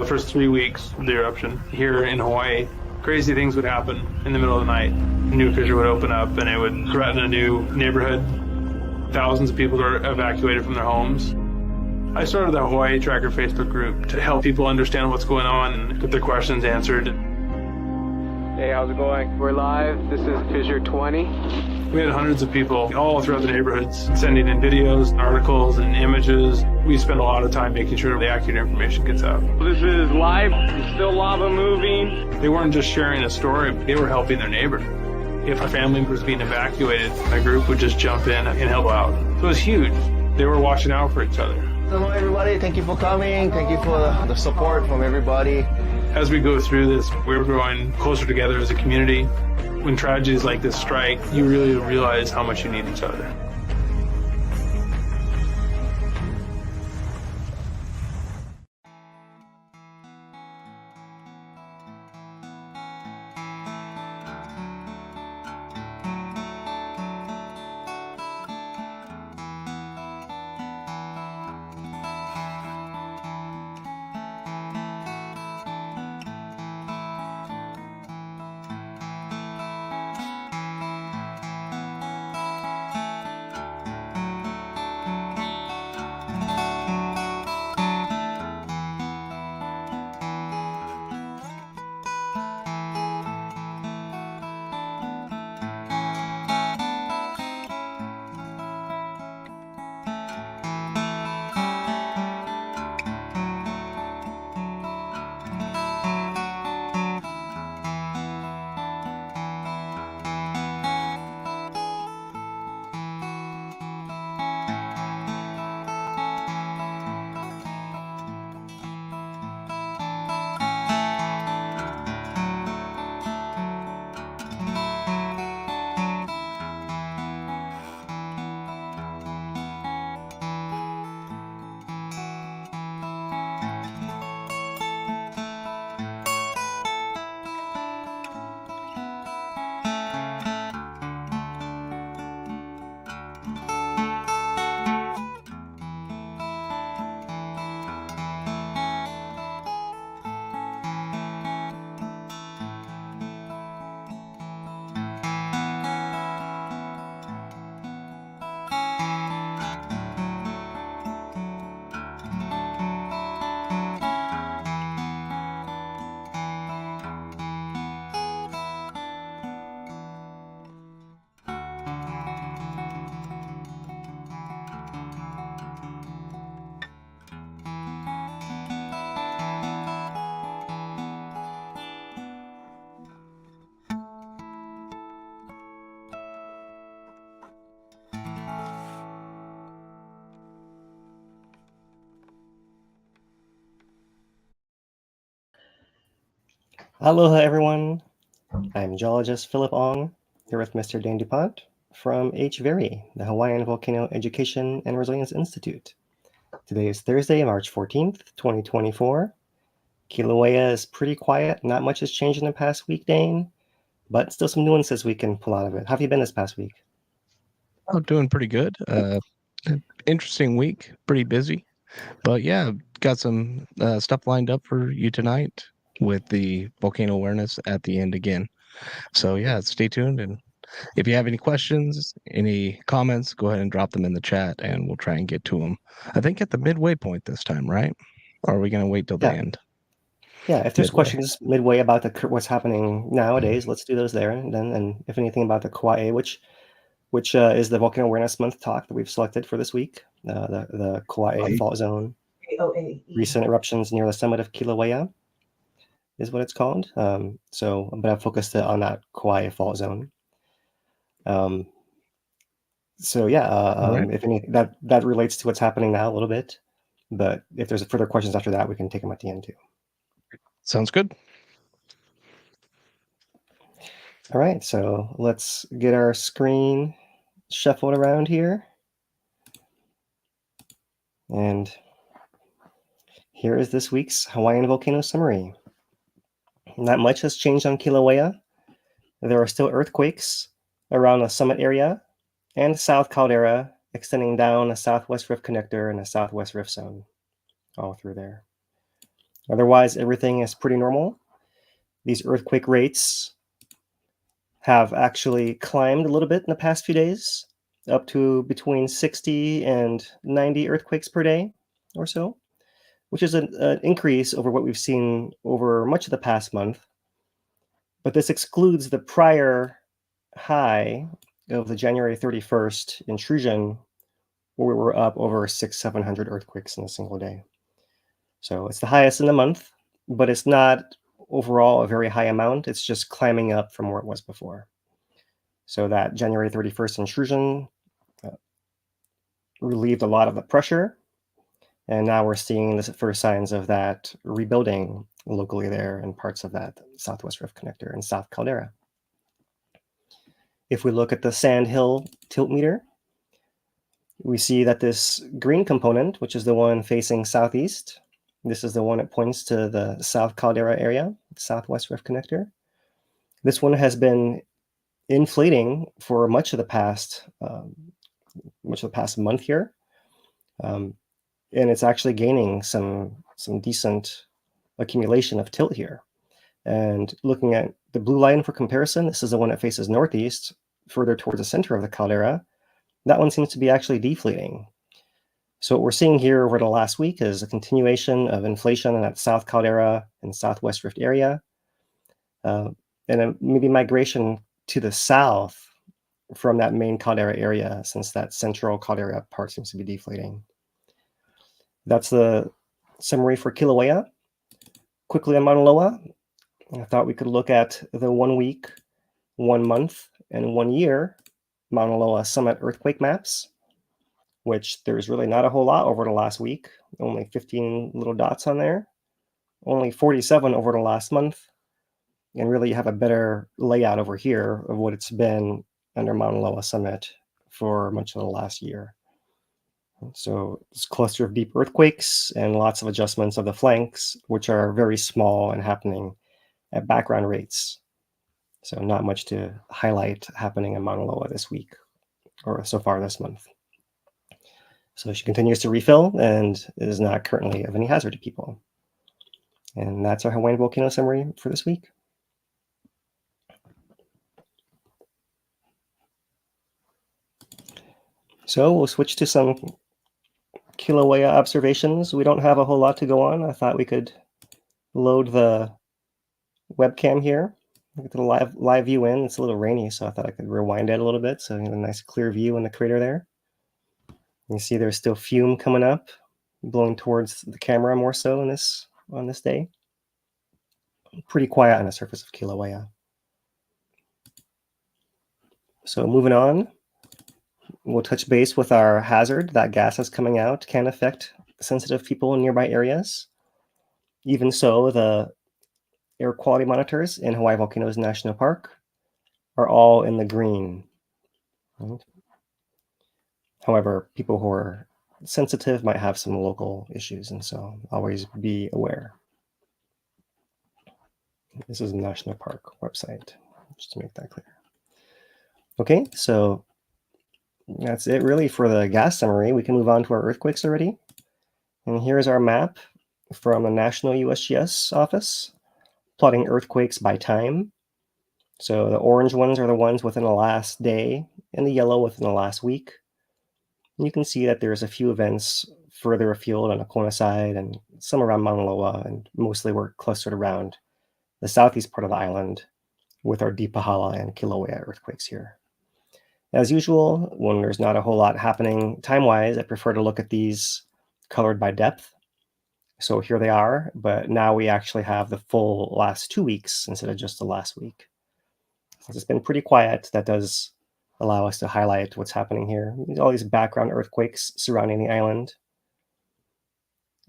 The first 3 weeks of the eruption here in Hawaii, crazy things would happen in the middle of the night. A new fissure would open up and it would threaten a new neighborhood. Thousands of people were evacuated from their homes. I started the Hawaii Tracker Facebook group to help people understand what's going on and get their questions answered. Hey, how's it going? We're live. This is Fissure 20. We had hundreds of people all throughout the neighborhoods sending in videos, articles, and images. We spend a lot of time making sure the accurate information gets out. This is live. Still lava moving. They weren't just sharing a story, they were helping their neighbor. If a family was being evacuated, a group would just jump in and help out. So it was huge. They were watching out for each other. Hello everybody, thank you for coming. Thank you for the support from everybody. As we go through this, we're growing closer together as a community. When tragedies like this strike, you really realize how much you need each other. Aloha everyone, I'm geologist Philip Ong, here with Mr. Dane DuPont from HVERI, the Hawaiian Volcano Education and Resilience Institute. Today is Thursday, March 14th, 2024. Kilauea is pretty quiet, not much has changed in the past week, Dane, but still some nuances we can pull out of it. How have you been this past week? I'm doing pretty good. Interesting week, pretty busy, but yeah, got some stuff lined up for you tonight with the volcano awareness at the end again. So yeah, stay tuned, and if you have any questions, any comments, go ahead and drop them in the chat and we'll try and get to them. I think at the midway point this time, right? Or are we going to wait till the end? Yeah, if there's questions midway about what's happening nowadays, let's do those there. And if anything about the Kauai, which is the Volcano Awareness Month talk that we've selected for this week, the Kauai Fault Zone, recent eruptions near the summit of Kilauea is what it's called. But I've focused on that Kauai Fault Zone. Right. If any that relates to what's happening now a little bit, but if there's further questions after that, we can take them at the end too. Sounds good. All right, so let's get our screen shuffled around here. And here is this week's Hawaiian Volcano Summary. Not much has changed on Kilauea. There are still earthquakes around the summit area and South Caldera extending down a Southwest Rift connector and a Southwest Rift zone all through there. Otherwise, everything is pretty normal. These earthquake rates have actually climbed a little bit in the past few days, up to between 60 and 90 earthquakes per day or so, which is an increase over what we've seen over much of the past month. But this excludes the prior high of the January 31st intrusion, where we were up over 700 earthquakes in a single day. So it's the highest in the month, but it's not overall a very high amount. It's just climbing up from where it was before. So that January 31st intrusion relieved a lot of the pressure. And now we're seeing the first signs of that rebuilding locally there in parts of that Southwest Rift Connector and South Caldera. If we look at the Sand Hill tilt meter, we see that this green component, which is the one facing southeast, this is the one that points to the South Caldera area, Southwest Rift Connector. This one has been inflating for much of the past month here, and it's actually gaining some decent accumulation of tilt here. And looking at the blue line for comparison, this is the one that faces northeast, further towards the center of the caldera. That one seems to be actually deflating. So what we're seeing here over the last week is a continuation of inflation in that South Caldera and Southwest Rift area, and maybe migration to the south from that main caldera area, since that central caldera part seems to be deflating. That's the summary for Kilauea. Quickly on Mauna Loa, I thought we could look at the 1 week, 1 month, and 1 year Mauna Loa summit earthquake maps, which there's really not a whole lot over the last week, only 15 little dots on there, only 47 over the last month, and really you have a better layout over here of what it's been under Mauna Loa summit for much of the last year. So this cluster of deep earthquakes and lots of adjustments of the flanks, which are very small and happening at background rates. So not much to highlight happening in Mauna Loa this week or so far this month. So she continues to refill and is not currently of any hazard to people. And that's our Hawaiian Volcano summary for this week. So we'll switch to some Kilauea observations. We don't have a whole lot to go on. I thought we could load the webcam here. Get the live view in. It's a little rainy, so I thought I could rewind it a little bit so you get a nice clear view in the crater there. You see there's still fume coming up, blowing towards the camera more so on this day. Pretty quiet on the surface of Kilauea. So moving on, we'll touch base with our hazard. That gas that's coming out can affect sensitive people in nearby areas. Even so, the air quality monitors in Hawaii Volcanoes National Park are all in the green. Right? However, people who are sensitive might have some local issues, and so always be aware. This is a National Park website, just to make that clear. Okay, so that's it really for the gas summary. We can move on to our earthquakes already. And here's our map from the National USGS office, plotting earthquakes by time. So the orange ones are the ones within the last day, and the yellow within the last week. And you can see that there's a few events further afield on the Kona side and some around Mauna Loa, and mostly we're clustered around the southeast part of the island with our Deep Pahala and Kilauea earthquakes here. As usual, when there's not a whole lot happening time-wise, I prefer to look at these colored by depth. So here they are, but now we actually have the full last 2 weeks instead of just the last week. Since it's been pretty quiet, that does allow us to highlight what's happening here. All these background earthquakes surrounding the island.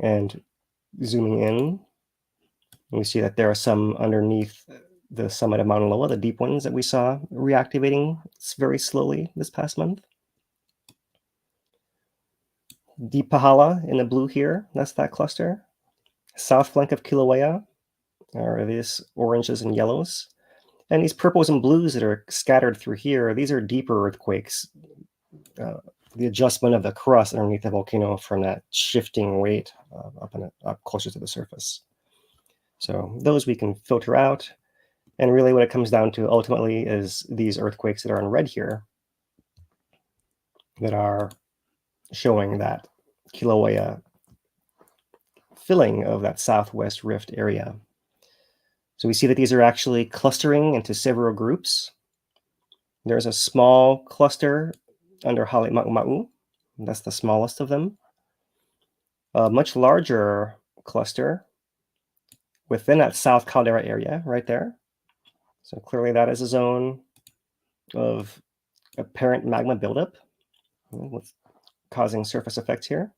And zooming in, we see that there are some underneath the summit of Mauna Loa, the deep ones that we saw reactivating very slowly this past month. Deep Pahala in the blue here, that's that cluster. South flank of Kilauea are these oranges and yellows. And these purples and blues that are scattered through here, these are deeper earthquakes. The adjustment of the crust underneath the volcano from that shifting weight up closer to the surface. So those we can filter out. And really what it comes down to ultimately is these earthquakes that are in red here that are showing that Kilauea filling of that southwest rift area. So we see that these are actually clustering into several groups. There's a small cluster under Hale-Ma'u. That's the smallest of them. A much larger cluster within that South Caldera area right there. So clearly that is a zone of apparent magma buildup with causing surface effects here.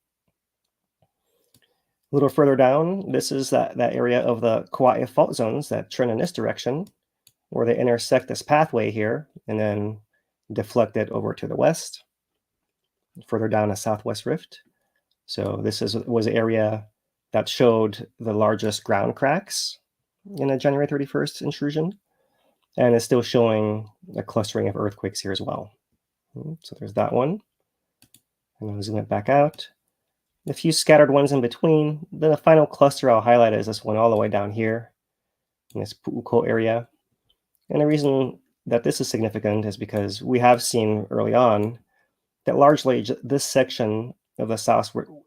A little further down, this is that area of the Kauai fault zones that trend in this direction, where they intersect this pathway here and then deflect it over to the west, further down a southwest rift. So this was an area that showed the largest ground cracks in a January 31st intrusion, and is still showing a clustering of earthquakes here as well. So there's that one. And I'll zoom it back out. A few scattered ones in between. Then the final cluster I'll highlight is this one all the way down here in this Pu'uko area. And the reason that this is significant is because we have seen early on that largely this section of the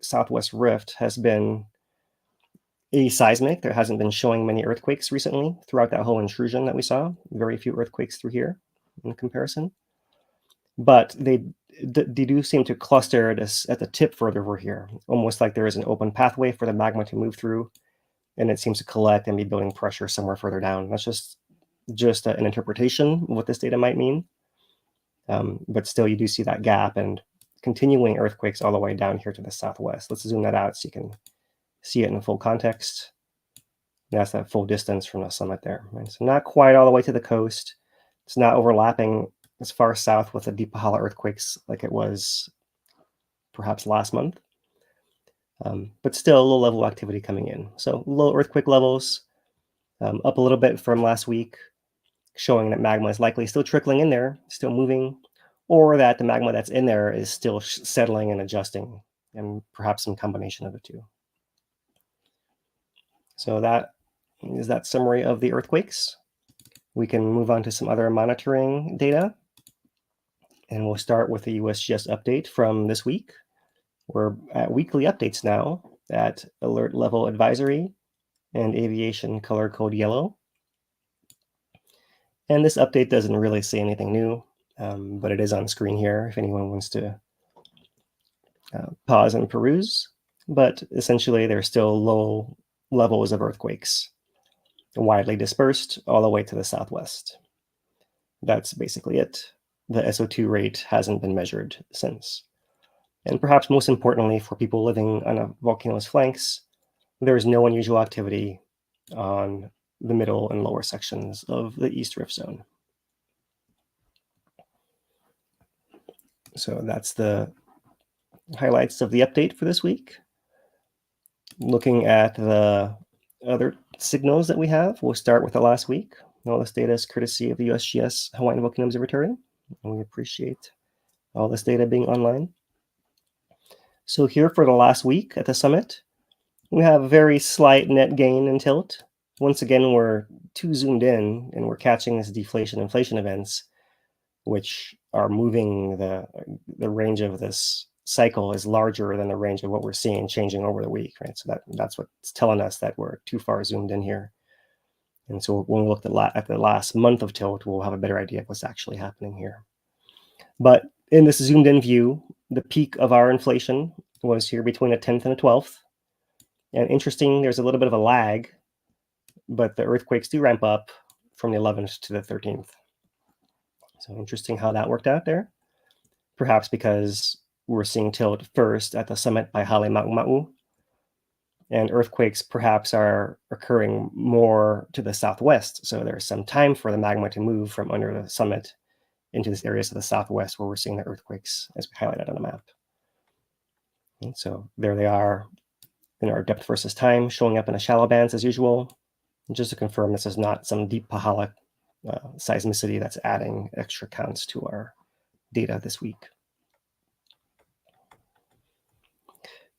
southwest rift has been seismic. There hasn't been showing many earthquakes recently throughout that whole intrusion that we saw. Very few earthquakes through here in comparison. But they do seem to cluster at the tip further over here, almost like there is an open pathway for the magma to move through, and it seems to collect and be building pressure somewhere further down. That's just an interpretation of what this data might mean. But still, you do see that gap and continuing earthquakes all the way down here to the southwest. Let's zoom that out so you can see it in full context. That's that full distance from the summit there. Right? So not quite all the way to the coast. It's not overlapping as far south with the Deep Pahala earthquakes like it was perhaps last month. But still low level activity coming in. So low earthquake levels, up a little bit from last week, showing that magma is likely still trickling in there, still moving, or that the magma that's in there is still settling and adjusting, and perhaps some combination of the two. So that is that summary of the earthquakes. We can move on to some other monitoring data. And we'll start with the USGS update from this week. We're at weekly updates now at alert level advisory and aviation color code yellow. And this update doesn't really say anything new, but it is on screen here if anyone wants to pause and peruse. But essentially, there's still low levels of earthquakes, widely dispersed all the way to the southwest. That's basically it. The SO2 rate hasn't been measured since. And perhaps most importantly for people living on a volcano's flanks, there is no unusual activity on the middle and lower sections of the East Rift Zone. So that's the highlights of the update for this week. Looking at the other signals that we have, we'll start with the last week. All this data is courtesy of the USGS Hawaiian Volcano Observatory, and we appreciate all this data being online. So here for the last week at the summit, we have a very slight net gain in tilt. Once again, we're too zoomed in and we're catching this deflation inflation events, which are moving the range of this cycle is larger than the range of what we're seeing changing over the week, right? So that's what's telling us that we're too far zoomed in here. And so when we look at the last month of tilt, we'll have a better idea of what's actually happening here. But in this zoomed in view, the peak of our inflation was here between the 10th and the 12th. And interesting, there's a little bit of a lag, but the earthquakes do ramp up from the 11th to the 13th. So interesting how that worked out there. Perhaps because we're seeing tilt first at the summit by Hale-Ma'u, and earthquakes perhaps are occurring more to the southwest. So there's some time for the magma to move from under the summit into these areas to the southwest where we're seeing the earthquakes as we highlighted on the map. And so there they are in our depth versus time showing up in the shallow bands as usual. And just to confirm, this is not some deep Pahala seismicity that's adding extra counts to our data this week.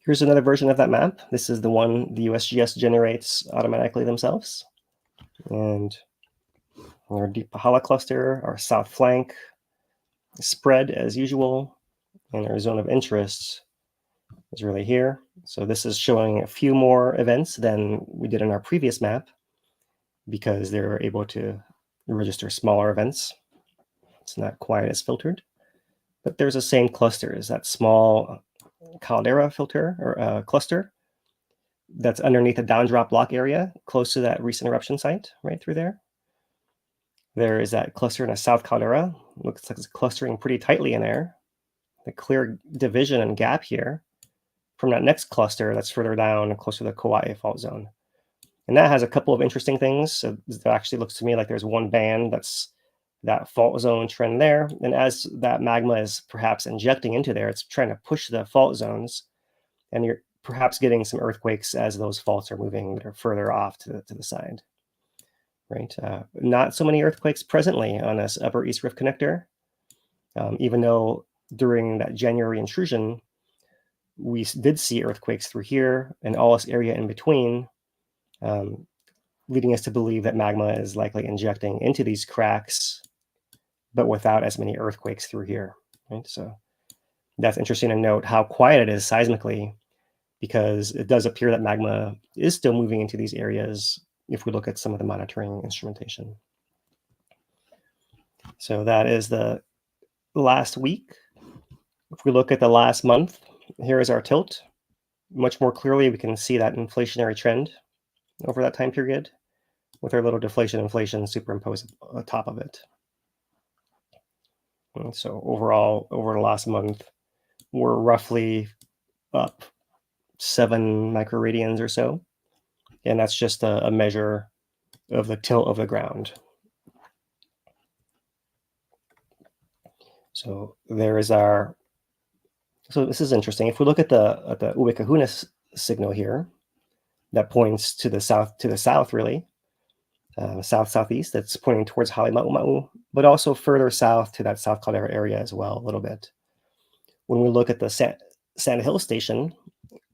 Here's another version of that map. This is the one the USGS generates automatically themselves. And our Deep Pahala cluster, our south flank spread as usual, and our zone of interest is really here. So this is showing a few more events than we did in our previous map because they're able to register smaller events. It's not quite as filtered, but there's the same cluster as that small caldera filter or cluster that's underneath a downdrop block area close to that recent eruption site right through there. There is that cluster in a south caldera. Looks like it's clustering pretty tightly in there. The clear division and gap here from that next cluster that's further down closer to the Kilauea fault zone. And that has a couple of interesting things. So it actually looks to me like there's one band that's that fault zone trend there. And as that magma is perhaps injecting into there, it's trying to push the fault zones. And you're perhaps getting some earthquakes as those faults are moving that are further off to the side. Right? Not so many earthquakes presently on this upper East Rift connector, even though during that January intrusion, we did see earthquakes through here and all this area in between, leading us to believe that magma is likely injecting into these cracks, but without as many earthquakes through here. Right? So that's interesting to note how quiet it is seismically, because it does appear that magma is still moving into these areas if we look at some of the monitoring instrumentation. So that is the last week. If we look at the last month, here is our tilt. Much more clearly, we can see that inflationary trend over that time period with our little inflation superimposed on top of it. And so overall, over the last month, we're roughly up 7 microradians or so. And that's just a measure of the tilt of the ground. So there is our, so this is interesting. If we look at the Uwikahuna signal here, that points to the south really, south-southeast, that's pointing towards Halima'uma'u, but also further south to that South Caldera area as well, a little bit. When we look at the Sand Hill station,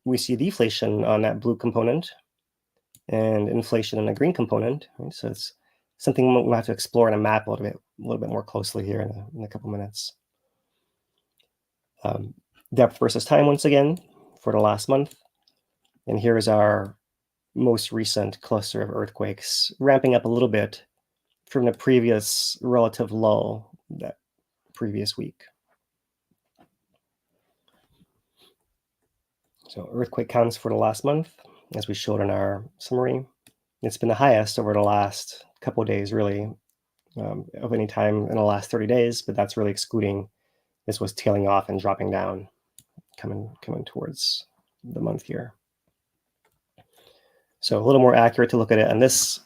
we see deflation on that blue component and inflation on the green component. Right? So it's something we'll have to explore in a map a little bit more closely here in a couple minutes. Depth versus time once again for the last month. And here is our most recent cluster of earthquakes, ramping up a little bit from the previous relative lull that previous week. So earthquake counts for the last month, as we showed in our summary. It's been the highest over the last couple of days, really, of any time in the last 30 days, but that's really excluding this was tailing off and dropping down, coming towards the month here. So a little more accurate to look at it on this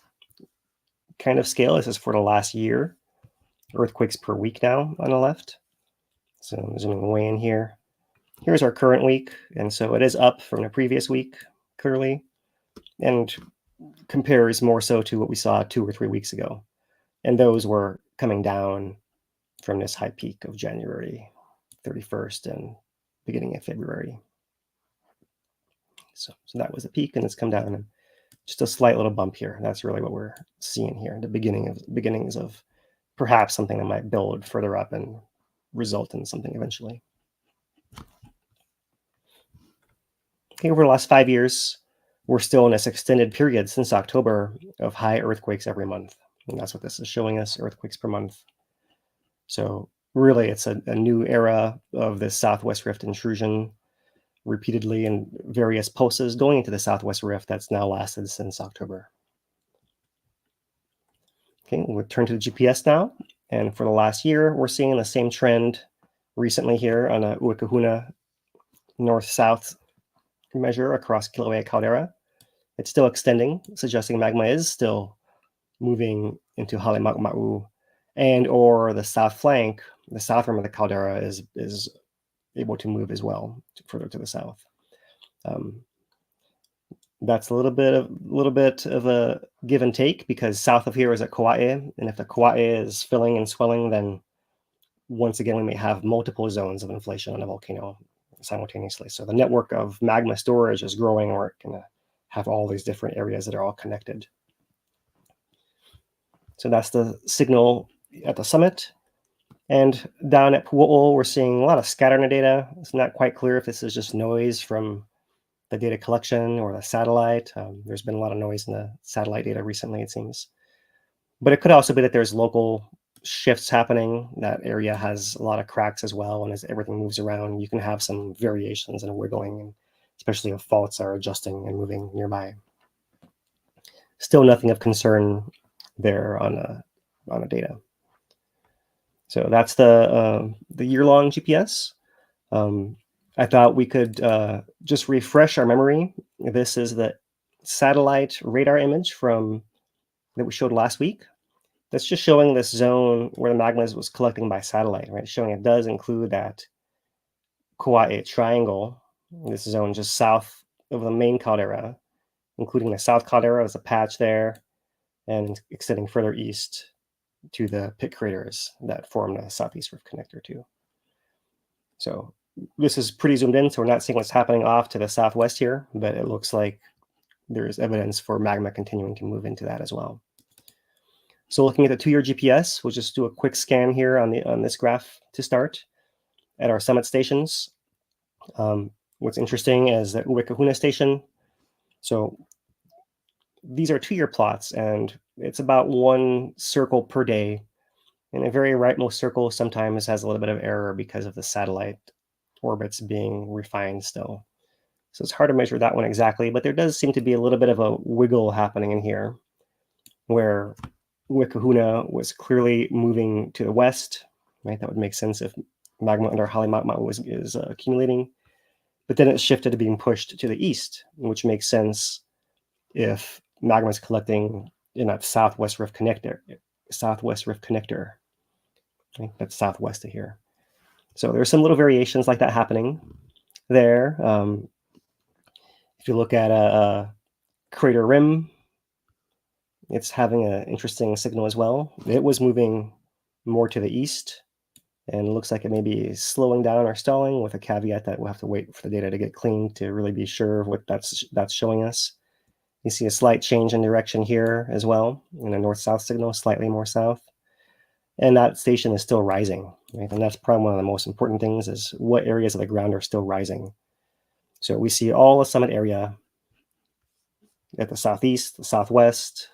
kind of scale. This is for the last year, earthquakes per week now on the left. So I'm zooming way in here. Here's our current week, and so it is up from the previous week, clearly, and compares more so to what we saw 2 or 3 weeks ago. And those were coming down from this high peak of January 31st and beginning of February. So that was a peak, and it's come down, and just a slight little bump here. That's really what we're seeing here, the beginnings of perhaps something that might build further up and result in something eventually. Okay, over the last 5 years, we're still in this extended period since October of high earthquakes every month. And that's what this is showing us, earthquakes per month. So really, it's a new era of this Southwest Rift intrusion repeatedly in various pulses going into the Southwest Rift that's now lasted since October. Okay, we'll turn to the GPS now. And for the last year, we're seeing the same trend recently here on a Uwikahuna north-south measure across Kilauea caldera. It's still extending, suggesting magma is still moving into Halima'uma'u, and or the south flank, the south rim of the caldera is able to move as well further to the south. That's a little bit of a give and take, because south of here is at Kilauea, and if the Kilauea is filling and swelling, then once again we may have multiple zones of inflation on a volcano simultaneously. So the network of magma storage is growing. We're going to have all these different areas that are all connected. So that's the signal at the summit. And down at Pu'o'o, we're seeing a lot of scattering data. It's not quite clear if this is just noise from the data collection or the satellite. There's been a lot of noise in the satellite data recently, it seems. But it could also be that there's local shifts happening. That area has a lot of cracks as well, and as everything moves around, you can have some variations and wiggling, and especially if faults are adjusting and moving nearby. Still nothing of concern there on a data. So that's the year-long GPS. I thought we could just refresh our memory. This is the satellite radar image that we showed last week. That's just showing this zone where the magma was collecting by satellite, right? Showing it does include that Kilauea triangle, this zone just south of the main caldera, including the south caldera as a patch there, and extending further east to the pit craters that form the southeast rift connector too. So this is pretty zoomed in, so we're not seeing what's happening off to the southwest here, but it looks like there's evidence for magma continuing to move into that as well. So looking at the 2-year GPS, we'll just do a quick scan here on this graph to start at our summit stations. What's interesting is the Uwekahuna station. So these are 2-year plots, and it's about 1 circle per day. And a very rightmost circle sometimes has a little bit of error because of the satellite orbits being refined still. So it's hard to measure that one exactly, but there does seem to be a little bit of a wiggle happening in here where Uwekahuna was clearly moving to the west, right? That would make sense if magma under Halimama is accumulating. But then it shifted to being pushed to the east, which makes sense if magma is collecting in that southwest rift connector. Right? That's southwest of here. So there's some little variations like that happening there. If you look at a crater rim, it's having an interesting signal as well. It was moving more to the east, and it looks like it may be slowing down or stalling, with a caveat that we'll have to wait for the data to get clean to really be sure of what that's showing us. You see a slight change in direction here as well, in a north-south signal, slightly more south. And that station is still rising, right? And that's probably one of the most important things, is what areas of the ground are still rising. So we see all the summit area at the southeast, the southwest,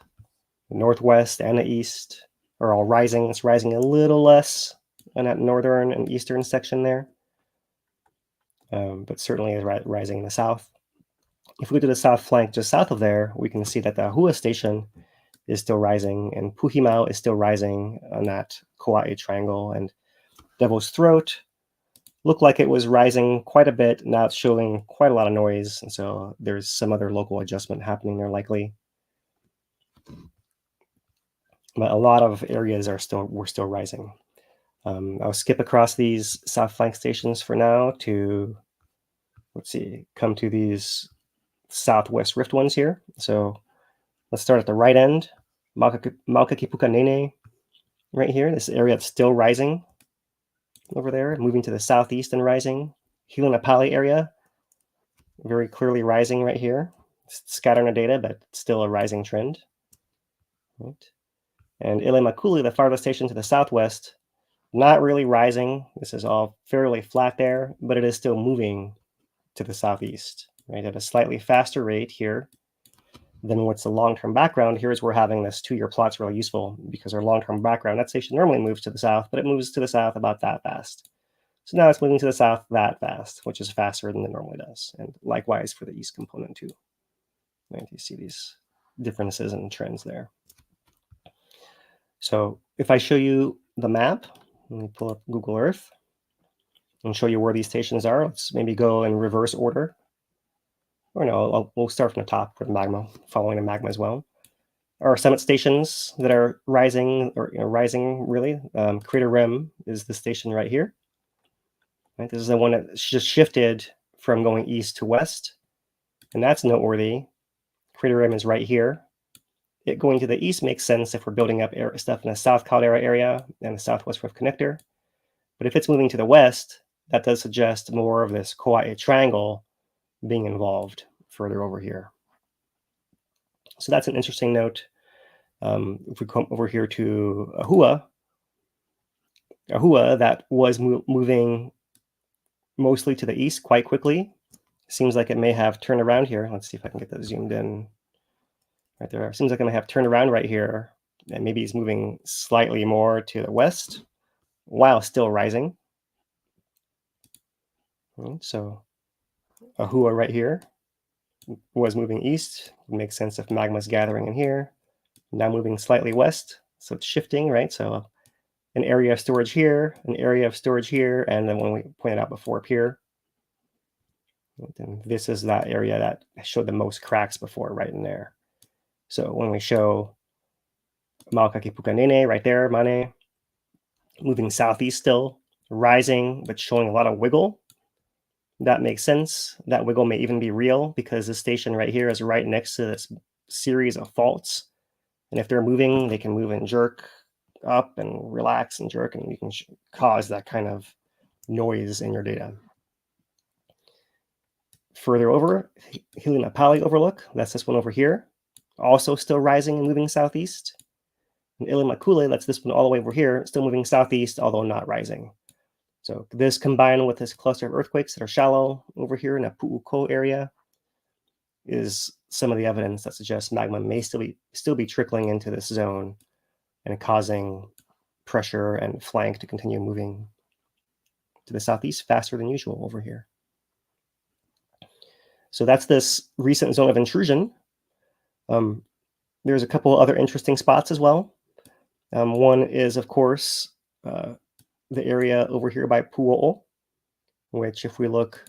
the northwest, and the east are all rising. It's rising a little less in that northern and eastern section there, but certainly is rising in the south. If we go to the south flank, just south of there, we can see that the Hua station is still rising, and Puhimau is still rising on that Kilauea triangle, and Devil's Throat looked like it was rising quite a bit. Now it's showing quite a lot of noise, and so there's some other local adjustment happening there likely. But a lot of areas were still rising. I'll skip across these south flank stations for now to, come to these southwest rift ones here. So let's start at the right end, Maukakipukanene, right here. This area that's still rising over there, moving to the southeast and rising. Hilanapali area, very clearly rising right here. Scattering the data, but still a rising trend. Right. And Ilemakuli, the farthest station to the southwest, not really rising. This is all fairly flat there, but it is still moving to the southeast, right, at a slightly faster rate here than what's the long-term background. Here's where having this 2-year plot's really useful, because our long-term background, that station normally moves to the south, but it moves to the south about that fast. So now it's moving to the south that fast, which is faster than it normally does. And likewise for the east component too. Right, you see these differences and trends there. So if I show you the map, let me pull up Google Earth and show you where these stations are. Let's maybe go in reverse order. Or no, we'll start from the top with magma, following the magma as well. Our summit stations that are rising, or rising really. Crater Rim is the station right here. Right, this is the one that just shifted from going east to west, and that's noteworthy. Crater Rim is right here. It going to the east makes sense if we're building up stuff in the South Caldera area and the Southwest Rift Connector. But if it's moving to the west, that does suggest more of this Kauai triangle being involved further over here. So that's an interesting note. If we come over here to Ahua, that was moving mostly to the east quite quickly. Seems like it may have turned around here. Let's see if I can get that zoomed in right there. Seems like it may have turned around right here, and maybe it's moving slightly more to the west while still rising. So Ahua right here was moving east. It makes sense if magma's gathering in here. Now moving slightly west, so it's shifting, right? So an area of storage here, an area of storage here, and then when we pointed out before up here, then this is that area that showed the most cracks before, right in there. So when we show Maokaki Pukanene right there, Mane, moving southeast still, rising, but showing a lot of wiggle, that makes sense. That wiggle may even be real because the station right here is right next to this series of faults. And if they're moving, they can move and jerk up and relax and jerk, and you can cause that kind of noise in your data. Further over, Hilinapali Overlook, that's this one over here, also still rising and moving southeast. And Ilimakule, that's this one all the way over here, still moving southeast, although not rising. So this combined with this cluster of earthquakes that are shallow over here in the Pu'uko area is some of the evidence that suggests magma may still be trickling into this zone and causing pressure and flank to continue moving to the southeast faster than usual over here. So that's this recent zone of intrusion. There's a couple other interesting spots as well. One is, of course, the area over here by Puo'o, which if we look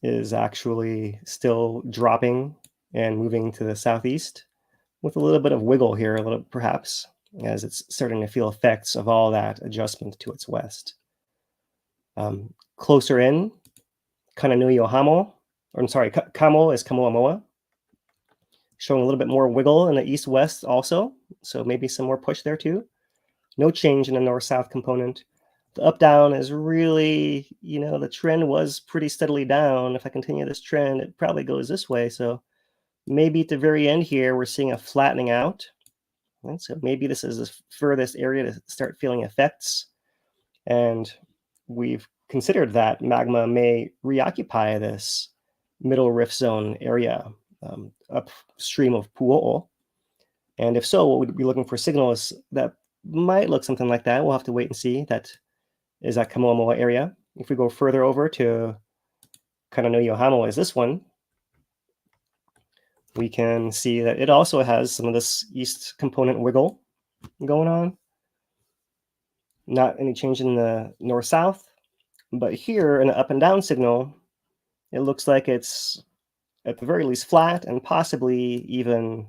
is actually still dropping and moving to the southeast with a little bit of wiggle here, a little perhaps, as it's starting to feel effects of all that adjustment to its west. Closer in, Kananui Ohamo, or I'm sorry, Kamo is Kamoamoa, showing a little bit more wiggle in the east-west also, so maybe some more push there too. No change in the north-south component. The up-down is really, the trend was pretty steadily down. If I continue this trend, it probably goes this way. So maybe at the very end here, we're seeing a flattening out. And so maybe this is the furthest area to start feeling effects. And we've considered that magma may reoccupy this middle rift zone area upstream of Puo'o. And if so, what we'd be looking for signals that might look something like that. We'll have to wait and see. That is that Kamoamoa area. If we go further over to Kananui Ohamo is this one, we can see that it also has some of this east component wiggle going on. Not any change in the north-south, but here in an up and down signal, it looks like it's at the very least flat and possibly even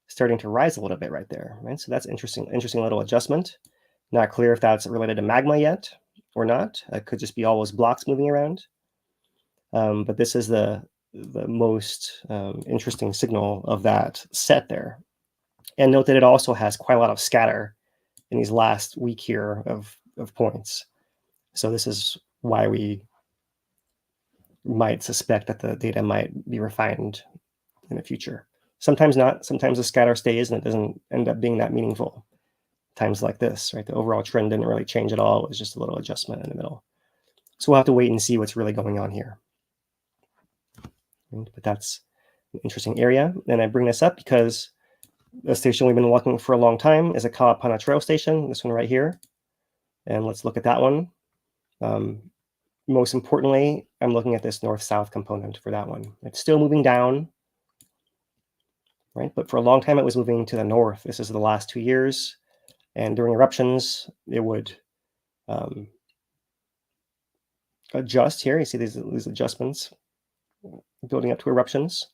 starting to rise a little bit right there, right? So that's interesting little adjustment. Not clear if that's related to magma yet or not. It could just be all those blocks moving around. But this is the most interesting signal of that set there. And note that it also has quite a lot of scatter in these last week here of points. So this is why we might suspect that the data might be refined in the future. Sometimes not. Sometimes the scatter stays and it doesn't end up being that meaningful. Times like this, right? The overall trend didn't really change at all. It was just a little adjustment in the middle. So we'll have to wait and see what's really going on here. But that's an interesting area. And I bring this up because the station we've been walking for a long time is a Kalapana Trail station, this one right here. And let's look at that one. Most importantly, I'm looking at this north-south component for that one. It's still moving down, right? But for a long time, it was moving to the north. This is the last 2 years. And during eruptions, it would adjust here. You see these adjustments building up to eruptions.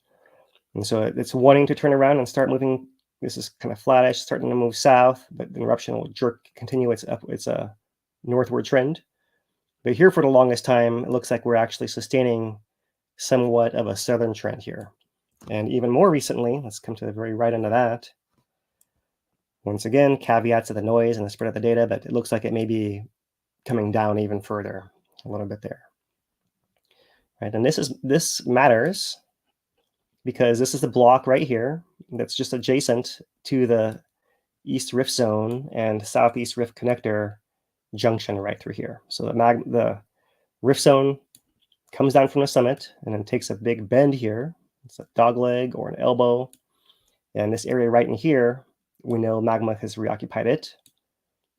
And so it's wanting to turn around and start moving. This is kind of flattish, starting to move south, but the eruption will continue its northward trend. But here for the longest time, it looks like we're actually sustaining somewhat of a southern trend here. And even more recently, let's come to the very right end of that. Once again, caveats of the noise and the spread of the data, but it looks like it may be coming down even further a little bit there. Right, and this matters because this is the block right here that's just adjacent to the East Rift Zone and Southeast Rift Connector junction right through here. So the Rift Zone comes down from the summit and then takes a big bend here. It's a dog leg or an elbow. And this area right in here, we know magma has reoccupied it.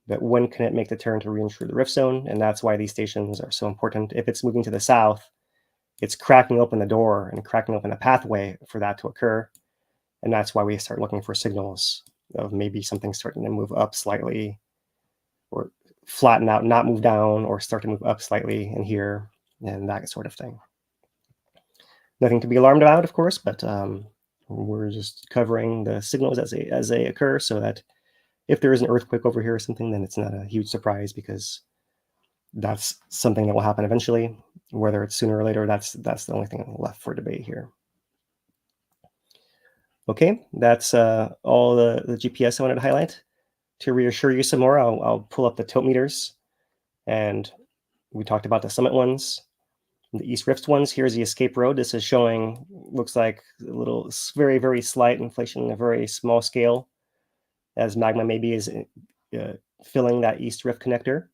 But when can it make the turn to reintrude the Rift Zone? And that's why these stations are so important. If it's moving to the south, it's cracking open the door and cracking open a pathway for that to occur. And that's why we start looking for signals of maybe something starting to move up slightly or flatten out, not move down, or start to move up slightly in here and that sort of thing. Nothing to be alarmed about, of course, but we're just covering the signals as they occur so that if there is an earthquake over here or something, then it's not a huge surprise because that's something that will happen eventually. Whether it's sooner or later, that's the only thing left for debate here. Okay, that's all the GPS I wanted to highlight. To reassure you some more, I'll pull up the tilt meters. And we talked about the summit ones. The East Rift ones, here's the escape road. This is showing, looks like a little, very, very slight inflation, a very small scale, as magma maybe is filling that East Rift connector.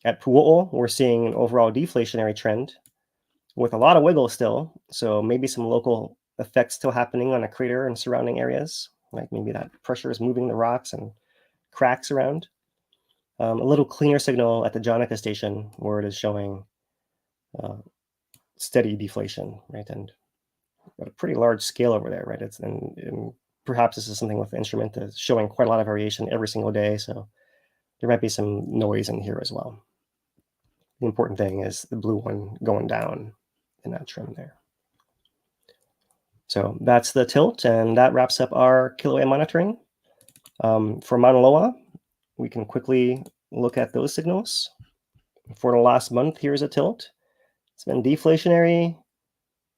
At Pu'o'o, we're seeing an overall deflationary trend with a lot of wiggle still. So maybe some local effects still happening on a crater and surrounding areas. Like maybe that pressure is moving the rocks and cracks around. A little cleaner signal at the Jonica station where it is showing steady deflation, right? And at a pretty large scale over there, right? And perhaps this is something with the instrument that's showing quite a lot of variation every single day. So there might be some noise in here as well. The important thing is the blue one going down in that trim there. So that's the tilt, and that wraps up our Kilauea monitoring. For Mauna Loa, we can quickly look at those signals. For the last month, here's a tilt. It's been deflationary,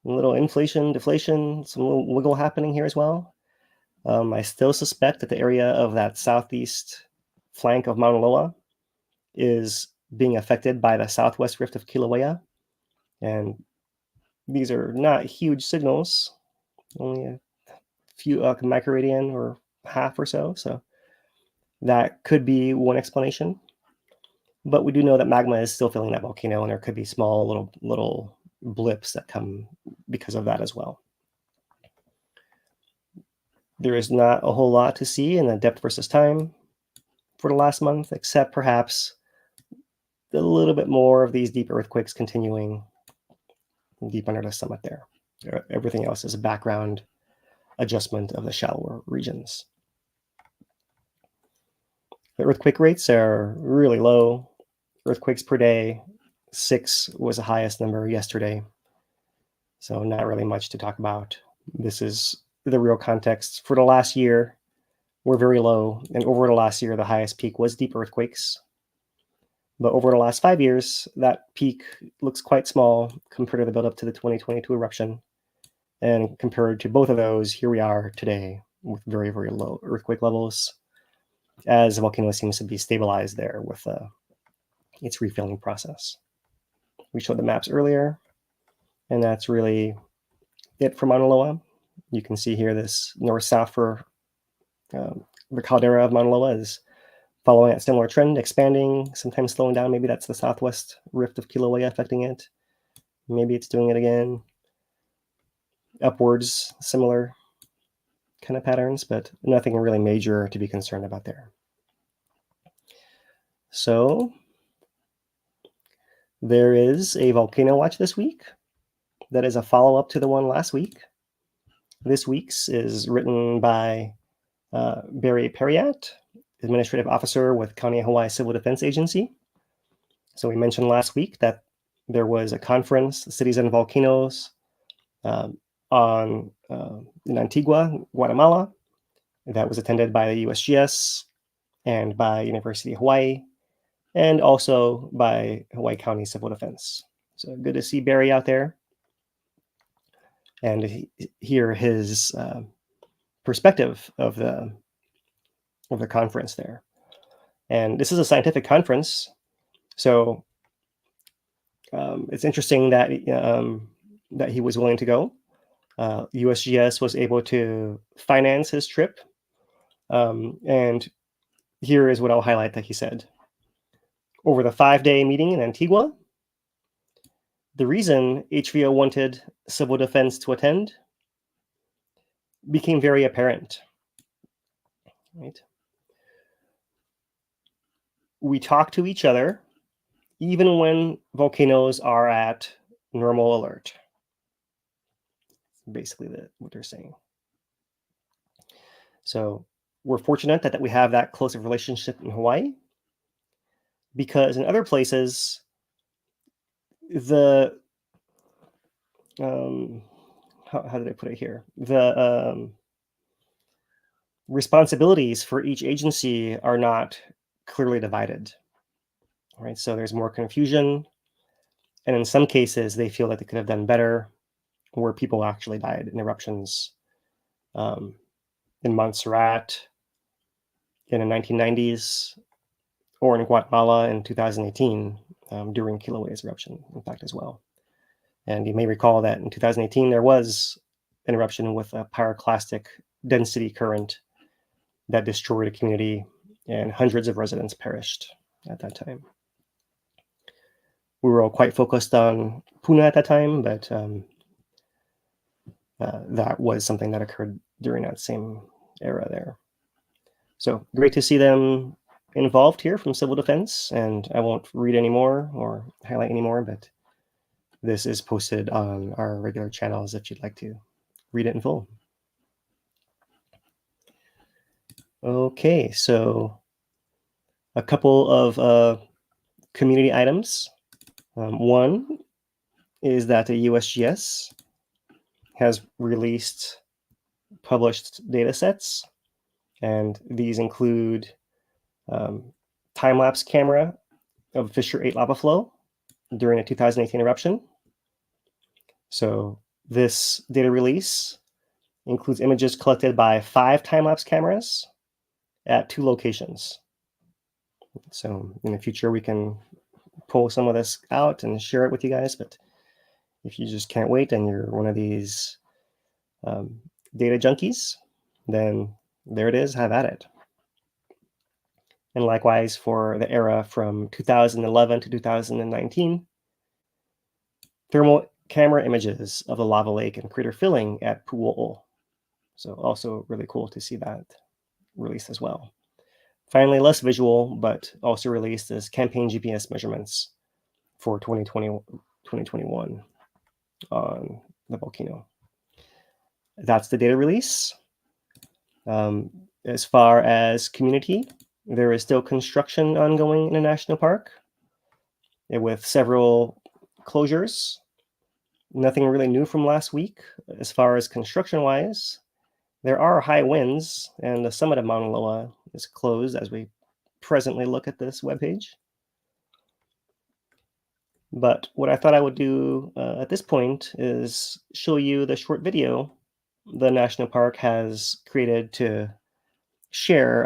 a little inflation, deflation, some little wiggle happening here as well. I still suspect that the area of that southeast flank of Mauna Loa is being affected by the southwest rift of Kilauea. And these are not huge signals, only a few microradian or half or so. So that could be one explanation. But we do know that magma is still filling that volcano, and there could be small little blips that come because of that as well. There is not a whole lot to see in the depth versus time for the last month, except perhaps a little bit more of these deep earthquakes continuing deep under the summit there. Everything else is a background adjustment of the shallower regions. The earthquake rates are really low. Earthquakes per day, 6 was the highest number yesterday. So not really much to talk about. This is the real context. For the last year, we're very low. And over the last year, the highest peak was deep earthquakes. But over the last 5 years, that peak looks quite small compared to the buildup to the 2022 eruption. And compared to both of those, here we are today with very, very low earthquake levels, as the volcano seems to be stabilized there with its refilling process. We showed the maps earlier, and that's really it for Mauna Loa. You can see here this north-south for the caldera of Mauna Loa is following a similar trend, expanding, sometimes slowing down. Maybe that's the southwest rift of Kilauea affecting it. Maybe it's doing it again. Upwards, similar kind of patterns, but nothing really major to be concerned about there. So there is a volcano watch this week that is a follow-up to the one last week. This week's is written by Barry Perriat, Administrative Officer with County of Hawaii Civil Defense Agency. So we mentioned last week that there was a conference, Cities and Volcanoes, in Antigua, Guatemala, that was attended by the USGS and by University of Hawaii, and also by Hawaii County Civil Defense. So good to see Barry out there and hear his perspective of the conference there. And this is a scientific conference. So it's interesting that that he was willing to go. USGS was able to finance his trip. And here is what I'll highlight that he said. Over the 5-day meeting in Antigua, the reason HVO wanted civil defense to attend became very apparent. Right? We talk to each other even when volcanoes are at normal alert. Basically what they're saying. So we're fortunate that we have that close of relationship in Hawaii, because in other places, the how did I put it here? The responsibilities for each agency are not clearly divided. Right, so there's more confusion, and in some cases, they feel that they could have done better, where people actually died in eruptions in Montserrat in the 1990s, or in Guatemala in 2018 during Kilauea's eruption, in fact, as well. And you may recall that in 2018, there was an eruption with a pyroclastic density current that destroyed a community, and hundreds of residents perished at that time. We were all quite focused on Puna at that time, but that was something that occurred during that same era there. So great to see them involved here from Civil Defense, and I won't read anymore or highlight anymore, but this is posted on our regular channels if you'd like to read it in full. Okay, so a couple of community items. One is that the USGS has released published data sets, and these include time-lapse camera of Fissure 8 lava flow during a 2018 eruption. So this data release includes images collected by 5 time-lapse cameras at 2 locations. So in the future, we can pull some of this out and share it with you guys, but if you just can't wait and you're one of these data junkies, then there it is, have at it. And likewise for the era from 2011 to 2019, thermal camera images of the lava lake and crater filling at Pu'o'o. So also really cool to see that released as well. Finally, less visual, but also released as campaign GPS measurements for 2021 on the volcano. That's the data release. As far as community, there is still construction ongoing in the national park with several closures. Nothing really new from last week as far as construction-wise. There are high winds, and the summit of Mauna Loa is closed as we presently look at this webpage. But what I thought I would do at this point is show you the short video the national park has created to share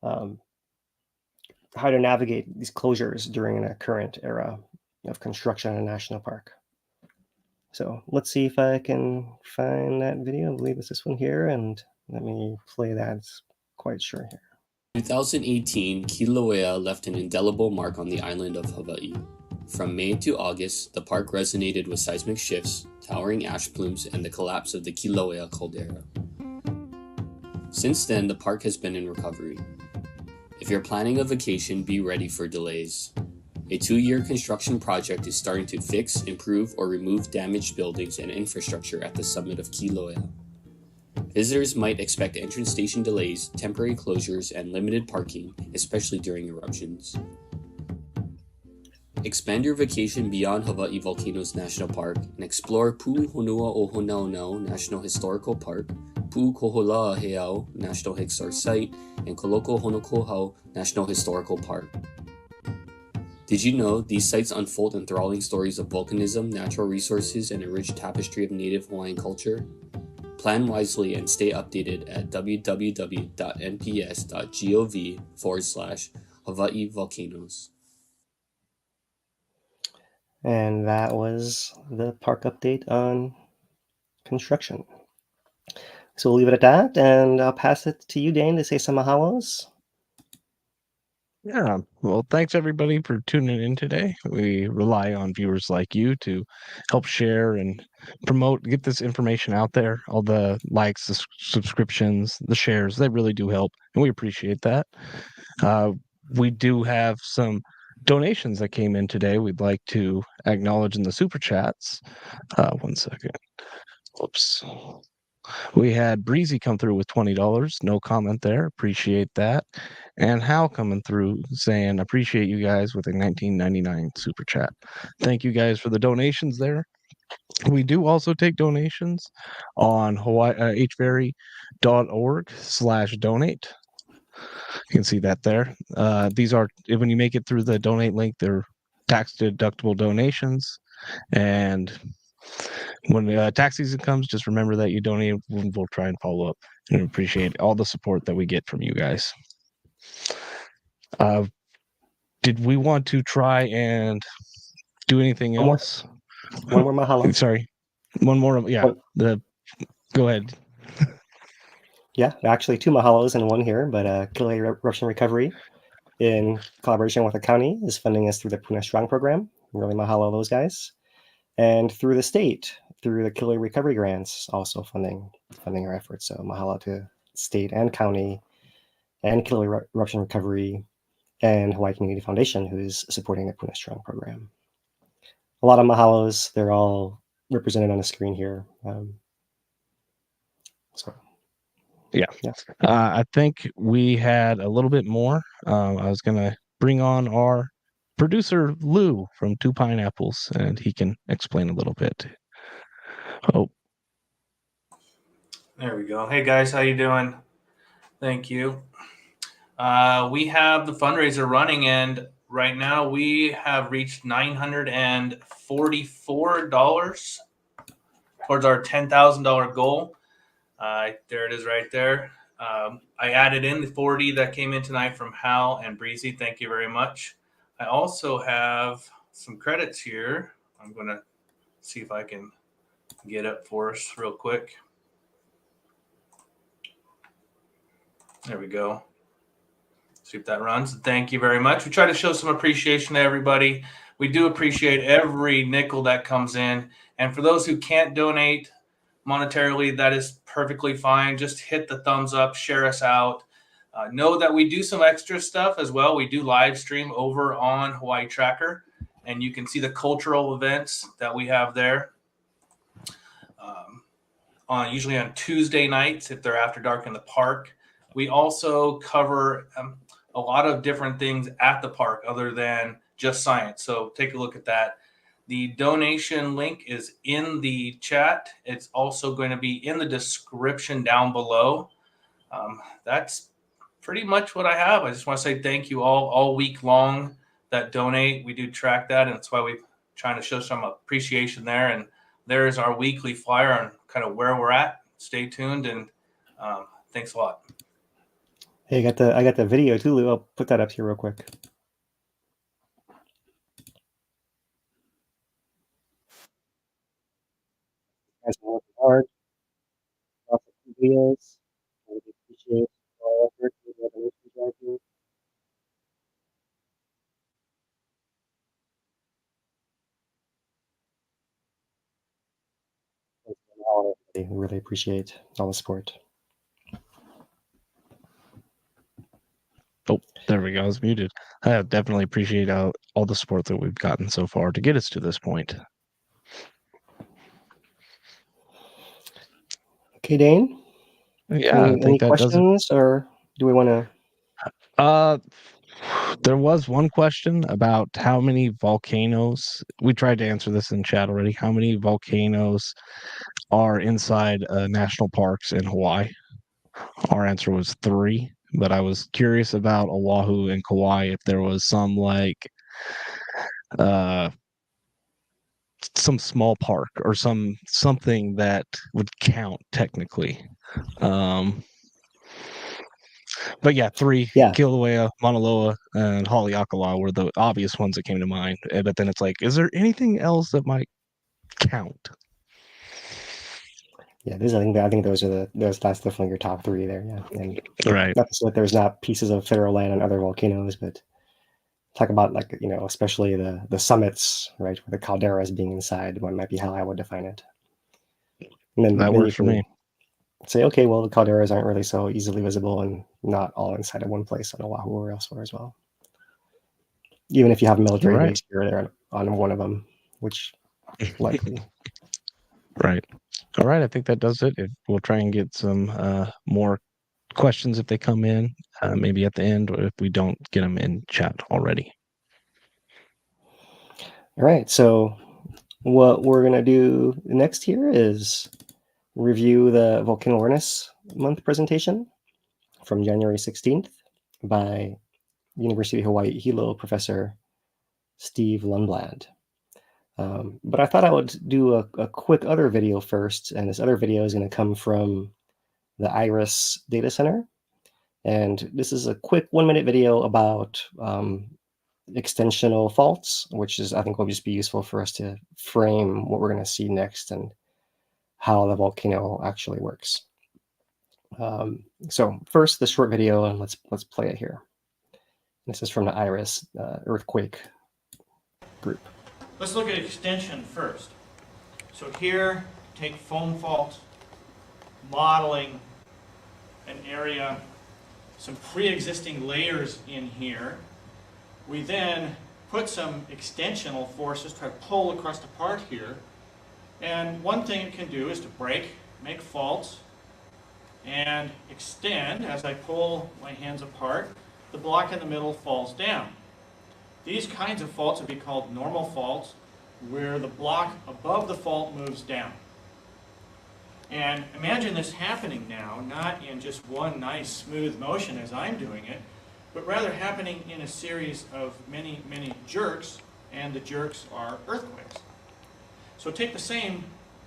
how to navigate these closures during a current era of construction in a national park. So let's see if I can find that video. I believe it's this one here, and let me play that. It's quite short here. 2018, Kilauea left an indelible mark on the island of Hawaii. From May to August, the park resonated with seismic shifts, towering ash plumes, and the collapse of the Kilauea caldera. Since then, the park has been in recovery. If you're planning a vacation, be ready for delays. A 2-year construction project is starting to fix, improve, or remove damaged buildings and infrastructure at the summit of Kilauea. Visitors might expect entrance station delays, temporary closures, and limited parking, especially during eruptions. Expand your vacation beyond Hawaii Volcanoes National Park and explore Pu'uhonua o Honaunau National Historical Park, Pu'ukohola Heiau National Historic Site, and Koloko Honokohau National Historical Park. Did you know these sites unfold enthralling stories of volcanism, natural resources, and a rich tapestry of native Hawaiian culture? Plan wisely and stay updated at www.nps.gov/Hawaiian Hawaii Volcanoes. And that was the park update on construction. So we'll leave it at that, and I'll pass it to you, Dane, to say some mahalos. Yeah. Well, thanks everybody for tuning in today. We rely on viewers like you to help share and promote, get this information out there. All the likes, the subscriptions, the shares, they really do help, and we appreciate that. We do have some donations that came in today. We'd like to acknowledge in the super chats. One second. Whoops. We had Breezy come through with $20. No comment there. Appreciate that. And Hal coming through saying, appreciate you guys with a $19.99 super chat. Thank you guys for the donations there. We do also take donations on hvari.org/donate. You can see that there. These are, when you make it through the donate link, they're tax deductible donations. And when tax season comes, just remember that you donate. We'll try and follow up and appreciate all the support that we get from you guys. Did we want to try and do anything else? One more mahalo. Sorry. One more. Yeah. Go ahead. Yeah, actually 2 mahalos and 1 here, but Kilauea Eruption Recovery, in collaboration with the county, is funding us through the Puna Strong program. Really mahalo those guys. And through the state, through the Kilauea Recovery Grants, also funding our efforts. So mahalo to state and county and Kilauea Eruption Recovery and Hawaii Community Foundation, who's supporting the Puna Strong program. A lot of mahalos. They're all represented on the screen here. Yeah. I think we had a little bit more. I was going to bring on our producer, Lou, from Two Pineapples, and he can explain a little bit. Oh. There we go. Hey, guys. How you doing? Thank you. We have the fundraiser running, and right now we have reached $944 towards our $10,000 goal. There it is right there. I added in the 40 that came in tonight from Hal and Breezy. Thank you very much. I also have some credits here. I'm going to see if I can get up for us real quick. There we go. See if that runs. Thank you very much. We try to show some appreciation to everybody. We do appreciate every nickel that comes in. And for those who can't donate monetarily, that is perfectly fine. Just hit the thumbs up, share us out. Know that we do some extra stuff as well. We do live stream over on Hawaii Tracker, and you can see the cultural events that we have there. Usually on Tuesday nights, if they're after dark in the park. We also cover a lot of different things at the park other than just science. So take a look at that. The donation link is in the chat. It's also going to be in the description down below. That's pretty much what I have. I just want to say thank you all week long that donate. We do track that, and that's why we're trying to show some appreciation there. And there is our weekly flyer on kind of where we're at. Stay tuned, and thanks a lot. Hey, I got the video too, Lou. I'll put that up here real quick. Guys are working hard. Lots of videos. I really appreciate all the effort and the donations you guys do. Thanks for all, everybody. We really appreciate all the support. Oh, there we go. I was muted. I definitely appreciate all the support that we've gotten so far to get us to this point. Okay, Dane? Yeah, any questions, or do we want to? There was one question about how many volcanoes. We tried to answer this in chat already. How many volcanoes are inside national parks in Hawaii? Our answer was 3, but I was curious about Oahu and Kauai if there was some some small park or something that would count technically. But yeah, three, Yeah. Kilauea, Mauna Loa, and Haleakala were the obvious ones that came to mind. But then it's like, is there anything else that might count? Yeah, I think that's definitely your top three there. Yeah, and Right. not to say that there's not pieces of federal land on other volcanoes, but talk about like especially the summits, right, where the caldera is being inside. One might be how I would define it. And then That you works for me. say, okay, well, the calderas aren't really so easily visible and not all inside of one place on Oahu or elsewhere as well. Even if you have a military Right. base here or there on one of them, which likely. Right. All right. I think that does it. We'll try and get some more questions if they come in, maybe at the end, or if we don't get them in chat already. All right. So what we're going to do next here is review the Volcano Awareness Month presentation from January 16th by University of Hawaii Hilo professor Steve Lundblad. But I thought I would do a quick other video first, and this other video is going to come from the IRIS data center. And this is a quick 1-minute video about extensional faults, which is, I think, will just be useful for us to frame what we're going to see next and how the volcano actually works. So first, the short video, and let's play it here. This is from the IRIS earthquake group. Let's look at extension first. So here, take foam fault, modeling an area, some pre-existing layers in here. We then put some extensional forces, try to pull across the part here. And one thing it can do is to break, make faults, and extend. As I pull my hands apart, the block in the middle falls down. These kinds of faults would be called normal faults, where the block above the fault moves down. And imagine this happening now, not in just one nice smooth motion as I'm doing it, but rather happening in a series of many, many jerks, and the jerks are earthquakes. So take the same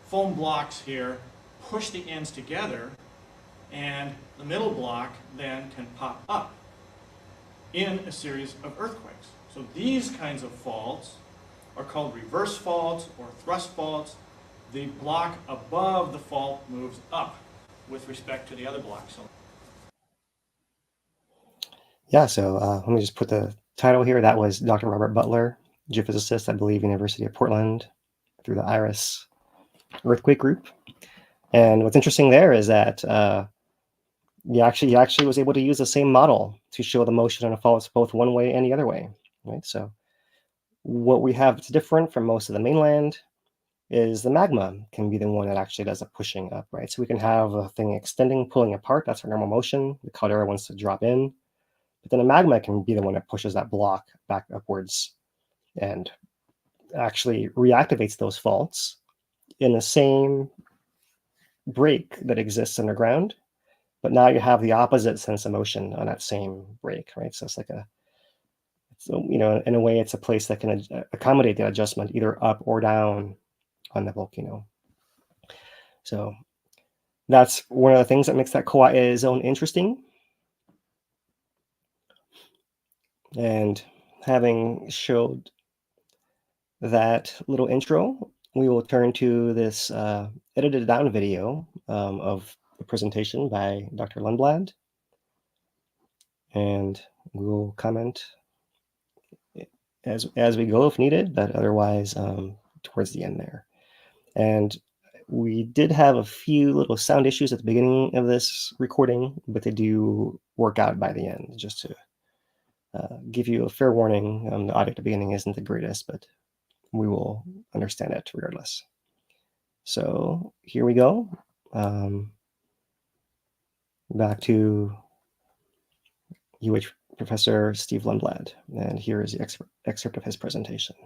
foam blocks here, push the ends together, and the middle block then can pop up in a series of earthquakes. So these kinds of faults are called reverse faults or thrust faults. The block above the fault moves up with respect to the other block. Yeah, so let me just put the title here. That was Dr. Robert Butler, geophysicist, I believe, University of Portland, through the IRIS earthquake group. And what's interesting there is that he actually was able to use the same model to show the motion of faults both one way and the other way. Right. So what we have that's different from most of the mainland is the magma can be the one that actually does the pushing up. Right. So we can have a thing extending, pulling apart. That's our normal motion. The caldera wants to drop in, but then the magma can be the one that pushes that block back upwards and actually reactivates those faults in the same break that exists underground. But now you have the opposite sense of motion on that same break, right? So it's like in a way, it's a place that can accommodate the adjustment either up or down on the volcano. So that's one of the things that makes that Kauai zone interesting. And having showed that little intro, we will turn to this edited down video of the presentation by Dr. Lundblad. And we will comment as we go if needed, but otherwise towards the end there. And we did have a few little sound issues at the beginning of this recording, but they do work out by the end. Just to give you a fair warning, the audio at the beginning isn't the greatest, but we will understand it regardless. So here we go. Back to UH Professor Steve Lundblad, and here is the excerpt of his presentation.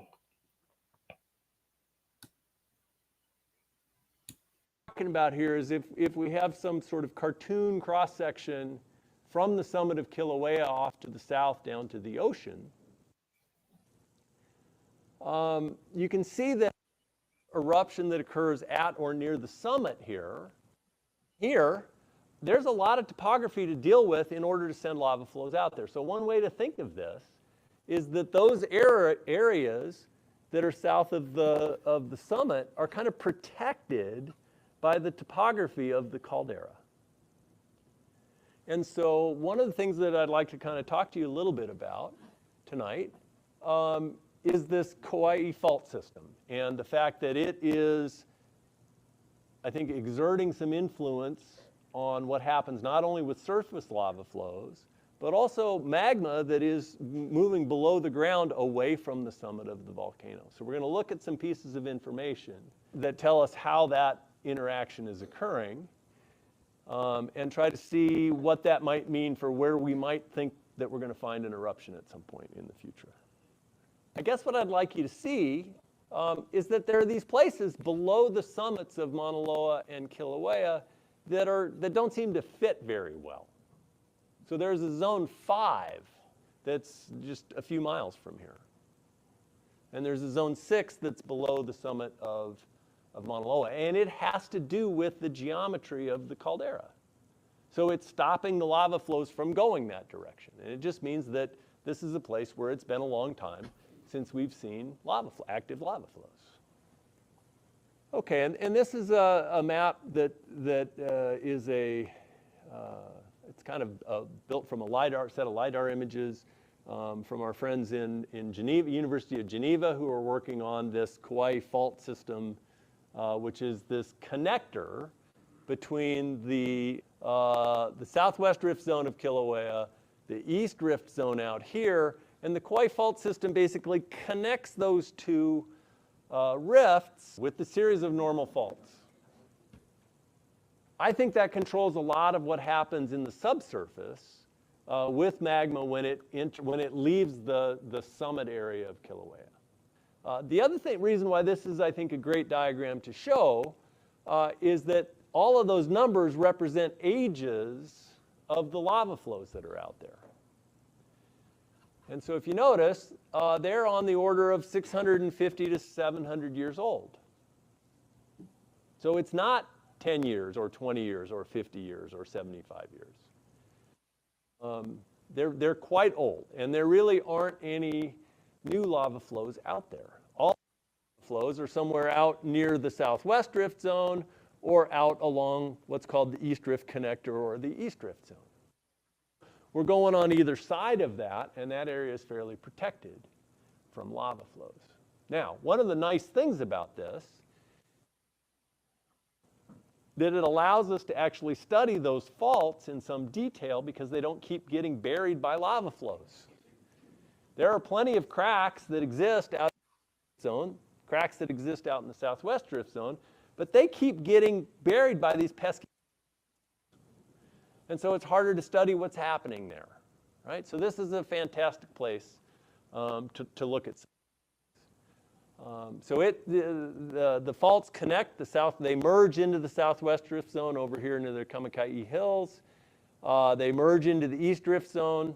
Talking about here is if we have some sort of cartoon cross section from the summit of Kilauea off to the south down to the ocean, you can see that eruption that occurs at or near the summit here there's a lot of topography to deal with in order to send lava flows out there. So one way to think of this is that those areas that are south of the summit are kind of protected by the topography of the caldera. And so one of the things that I'd like to kind of talk to you a little bit about tonight is this Kauai fault system and the fact that it is, I think, exerting some influence on what happens not only with surface lava flows, but also magma that is moving below the ground away from the summit of the volcano. So we're going to look at some pieces of information that tell us how that interaction is occurring and try to see what that might mean for where we might think that we're going to find an eruption at some point in the future. I guess what I'd like you to see is that there are these places below the summits of Mauna Loa and Kilauea that don't seem to fit very well. So there's a zone 5 that's just a few miles from here. And there's a zone 6 that's below the summit of Mauna Loa. And it has to do with the geometry of the caldera. So it's stopping the lava flows from going that direction. And it just means that this is a place where it's been a long time since we've seen active lava flows. Okay, and this is a map that is it's kind of built from a set of LiDAR images from our friends in Geneva, University of Geneva, who are working on this Kauai fault system, which is this connector between the southwest rift zone of Kilauea, the east rift zone out here, and the Kauai fault system basically connects those two rifts with the series of normal faults. I think that controls a lot of what happens in the subsurface with magma when it leaves the summit area of Kilauea. The other reason why this is, I think, a great diagram to show is that all of those numbers represent ages of the lava flows that are out there. And so if you notice, they're on the order of 650 to 700 years old. So it's not 10 years or 20 years or 50 years or 75 years. They're quite old, and there really aren't any new lava flows out there. All flows are somewhere out near the southwest rift zone or out along what's called the east rift connector or the east rift zone. We're going on either side of that, and that area is fairly protected from lava flows. Now, one of the nice things about this that it allows us to actually study those faults in some detail because they don't keep getting buried by lava flows. There are plenty of cracks that exist out in the zone, cracks that exist out in the southwest rift zone, but they keep getting buried by these pesky. And so it's harder to study what's happening there, right? So this is a fantastic place to look at. So the faults connect they merge into the southwest rift zone over here into the Kamaka'i Hills. They merge into the east rift zone.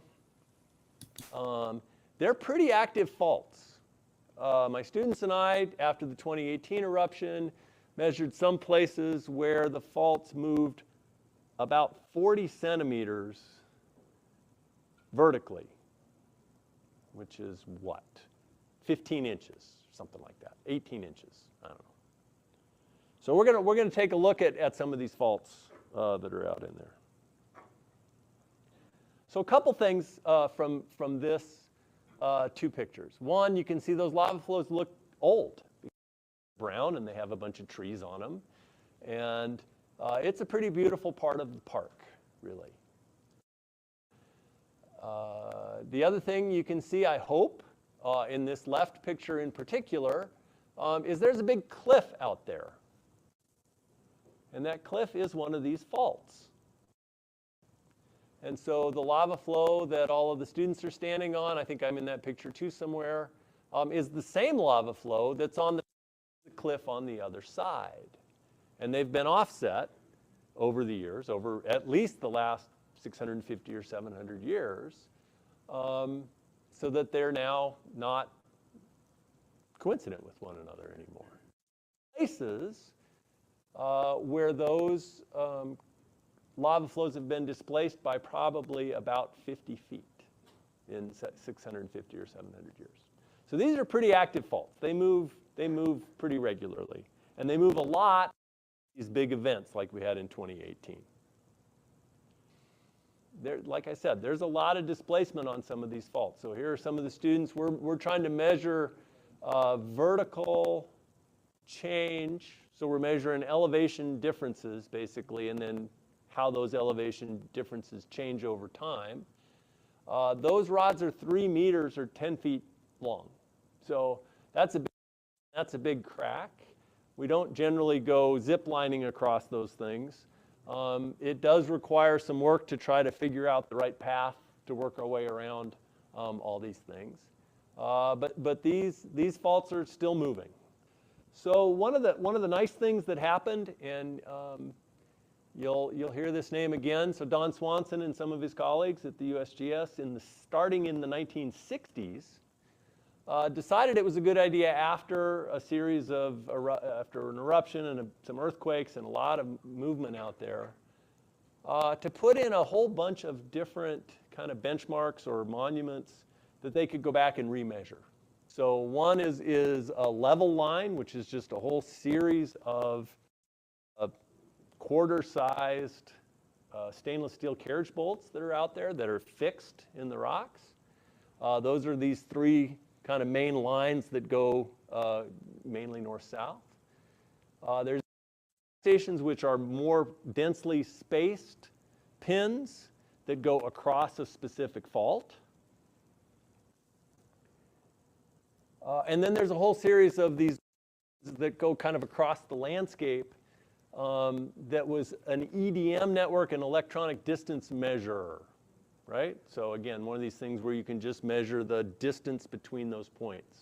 They're pretty active faults. My students and I, after the 2018 eruption, measured some places where the faults moved about 40 centimeters vertically, which is what? 15 inches. Something like that, 18 inches, I don't know. So we're gonna take a look at some of these faults that are out in there. So a couple things from this two pictures. One, you can see those lava flows look old, brown, and they have a bunch of trees on them, and it's a pretty beautiful part of the park, really. The other thing you can see, I hope, in this left picture in particular, is there's a big cliff out there. And that cliff is one of these faults. And so the lava flow that all of the students are standing on, I think I'm in that picture too somewhere, is the same lava flow that's on the cliff on the other side. And they've been offset over the years, over at least the last 650 or 700 years, so that they're now not coincident with one another anymore. Places where those lava flows have been displaced by probably about 50 feet in 650 or 700 years. So these are pretty active faults. They move pretty regularly. And they move a lot these big events like we had in 2018. Like I said, there's a lot of displacement on some of these faults. So here are some of the students. We're trying to measure vertical change. So we're measuring elevation differences, basically, and then how those elevation differences change over time. Those rods are 3 meters or 10 feet long. So that's a big crack. We don't generally go zip lining across those things. It does require some work to try to figure out the right path to work our way around all these things. But these faults are still moving. So one of the nice things that happened, and you'll hear this name again. So Don Swanson and some of his colleagues at the USGS, starting in the 1960s, decided it was a good idea after a series of after an eruption and some earthquakes and a lot of movement out there, to put in a whole bunch of different kind of benchmarks or monuments that they could go back and remeasure. So one is a level line, which is just a whole series of quarter-sized stainless steel carriage bolts that are out there that are fixed in the rocks. Those are these 3 kind of main lines that go mainly north-south. There's stations which are more densely spaced pins that go across a specific fault. And then there's a whole series of these that go kind of across the landscape that was an EDM network, an electronic distance measurer, right? So again, one of these things where you can just measure the distance between those points.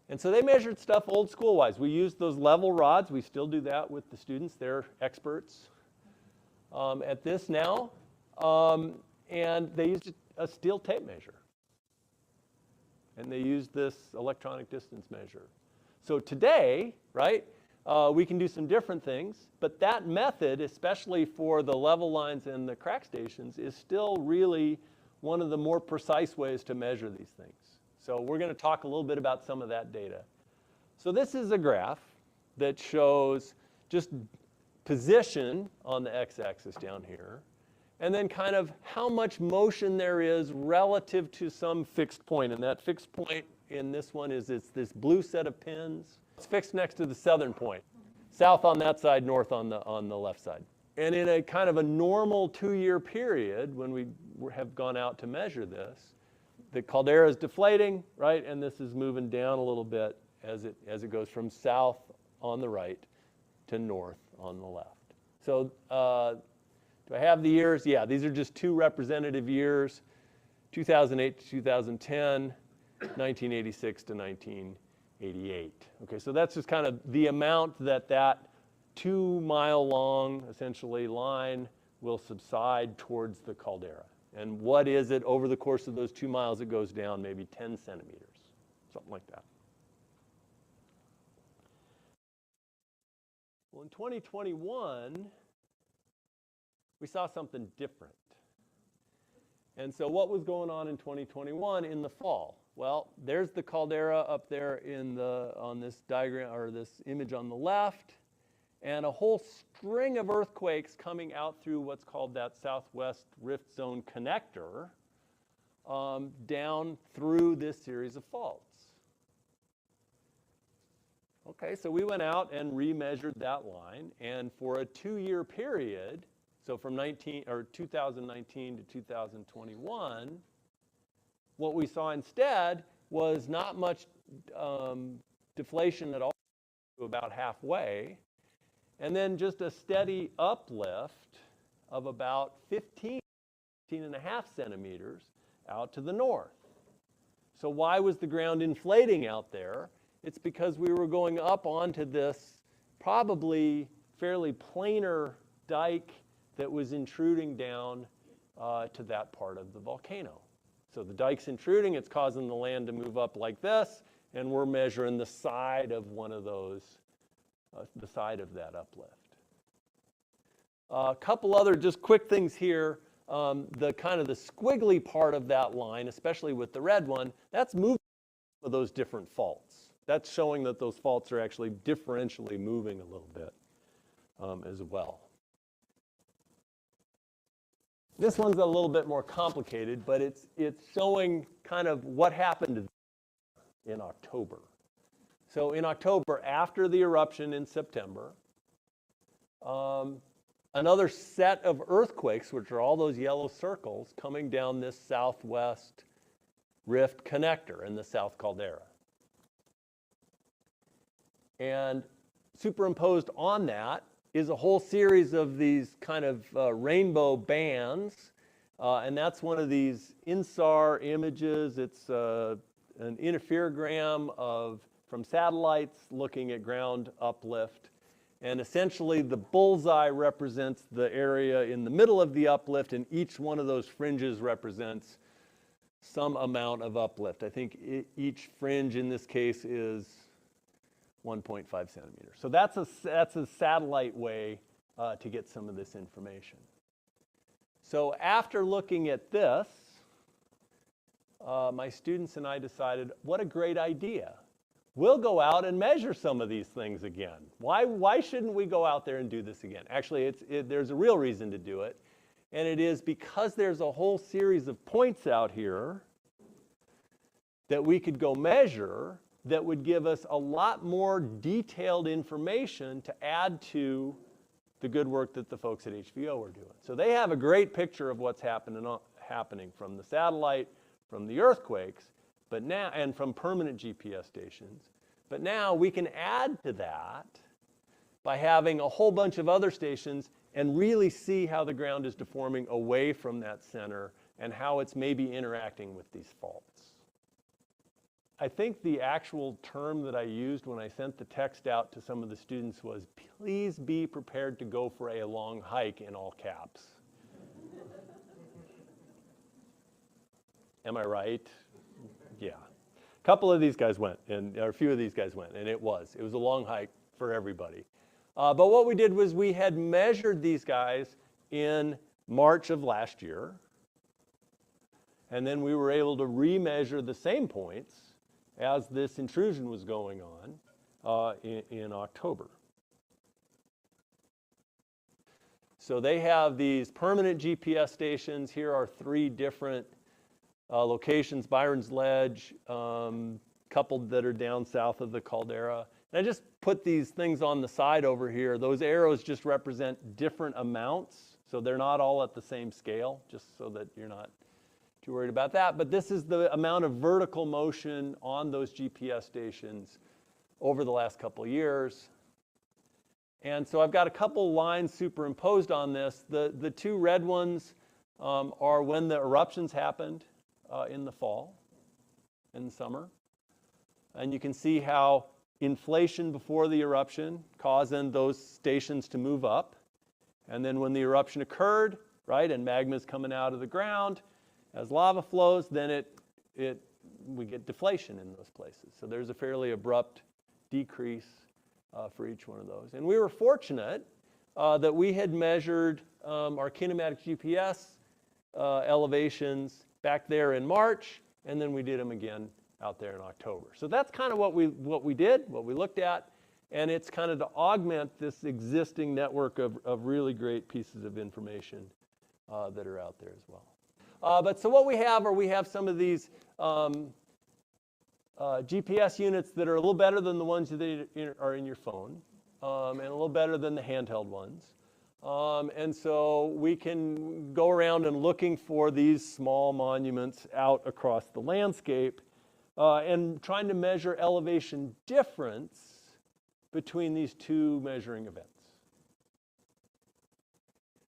And so they measured stuff old school-wise. We used those level rods. We still do that with the students. They're experts at this now. And they used a steel tape measure. And they used this electronic distance measure. So today, right, we can do some different things, but that method, especially for the level lines and the crack stations, is still really one of the more precise ways to measure these things. So we're going to talk a little bit about some of that data. So this is a graph that shows just position on the x-axis down here, and then kind of how much motion there is relative to some fixed point. And that fixed point in this one is it's this blue set of pins. It's fixed next to the southern point. South on that side, north on the left side. And in a kind of a normal 2-year period, when we have gone out to measure this, the caldera is deflating, right? And this is moving down a little bit as it goes from south on the right to north on the left. So do I have the years? Yeah, these are just 2 representative years, 2008 to 2010, 1986 to 1988. Okay, so that's just kind of the amount that 2-mile-long, essentially, line will subside towards the caldera. And what is it over the course of those 2 miles? It goes down maybe 10 centimeters, something like that. Well, in 2021, we saw something different. And so what was going on in 2021 in the fall? Well, there's the caldera up there on this diagram, or this image on the left, and a whole string of earthquakes coming out through what's called that southwest rift zone connector down through this series of faults. Okay, so we went out and remeasured that line, and for a 2-year period, so from 2019 to 2021, what we saw instead was not much deflation at all, to about halfway, and then just a steady uplift of about 15 and a half centimeters out to the north. So why was the ground inflating out there? It's because we were going up onto this probably fairly planar dike that was intruding down to that part of the volcano. So the dike's intruding, it's causing the land to move up like this, and we're measuring the side of one of those, the side of that uplift. A couple other just quick things here. The kind of the squiggly part of that line, especially with the red one, that's moving of those different faults. That's showing that those faults are actually differentially moving a little bit as well. This one's a little bit more complicated, but it's showing kind of what happened in October. So in October, after the eruption in September, another set of earthquakes, which are all those yellow circles, coming down this southwest rift connector in the South Caldera. And superimposed on that is a whole series of these kind of rainbow bands. And that's one of these INSAR images. It's an interferogram from satellites looking at ground uplift. And essentially, the bullseye represents the area in the middle of the uplift, and each one of those fringes represents some amount of uplift. I think each fringe in this case is 1.5 centimeters. So that's a satellite way to get some of this information. So after looking at this, my students and I decided, what a great idea. We'll go out and measure some of these things again. Why shouldn't we go out there and do this again? Actually, there's a real reason to do it, and it is because there's a whole series of points out here that we could go measure that would give us a lot more detailed information to add to the good work that the folks at HVO are doing. So they have a great picture of what's happening from the satellite, from the earthquakes, but now, and from permanent GPS stations. But now we can add to that by having a whole bunch of other stations and really see how the ground is deforming away from that center and how it's maybe interacting with these faults. I think the actual term that I used when I sent the text out to some of the students was, please be prepared to go for a long hike, in all caps. Am I right? Yeah. A couple of these guys went, or a few of these guys went, and it was a long hike for everybody. But what we did was we had measured these guys in March of last year, and then we were able to remeasure the same points as this intrusion was going on in October. So they have these permanent GPS stations. Here are 3 different locations, Byron's Ledge, coupled that are down south of the caldera. And I just put these things on the side over here. Those arrows just represent different amounts, so they're not all at the same scale, just so that you're not too worried about that. But this is the amount of vertical motion on those GPS stations over the last couple of years. And so I've got a couple lines superimposed on this. The 2 red ones are when the eruptions happened in the fall and summer. And you can see how inflation before the eruption caused then those stations to move up. And then when the eruption occurred, right, and magma is coming out of the ground, as lava flows, then we get deflation in those places. So there's a fairly abrupt decrease for each one of those. And we were fortunate that we had measured our kinematic GPS elevations back there in March, and then we did them again out there in October. So that's kind of what we looked at, and it's kind of to augment this existing network of really great pieces of information that are out there as well. But so what we have some of these GPS units that are a little better than the ones that are in your phone, and a little better than the handheld ones. And so we can go around and looking for these small monuments out across the landscape and trying to measure elevation difference between these 2 measuring events.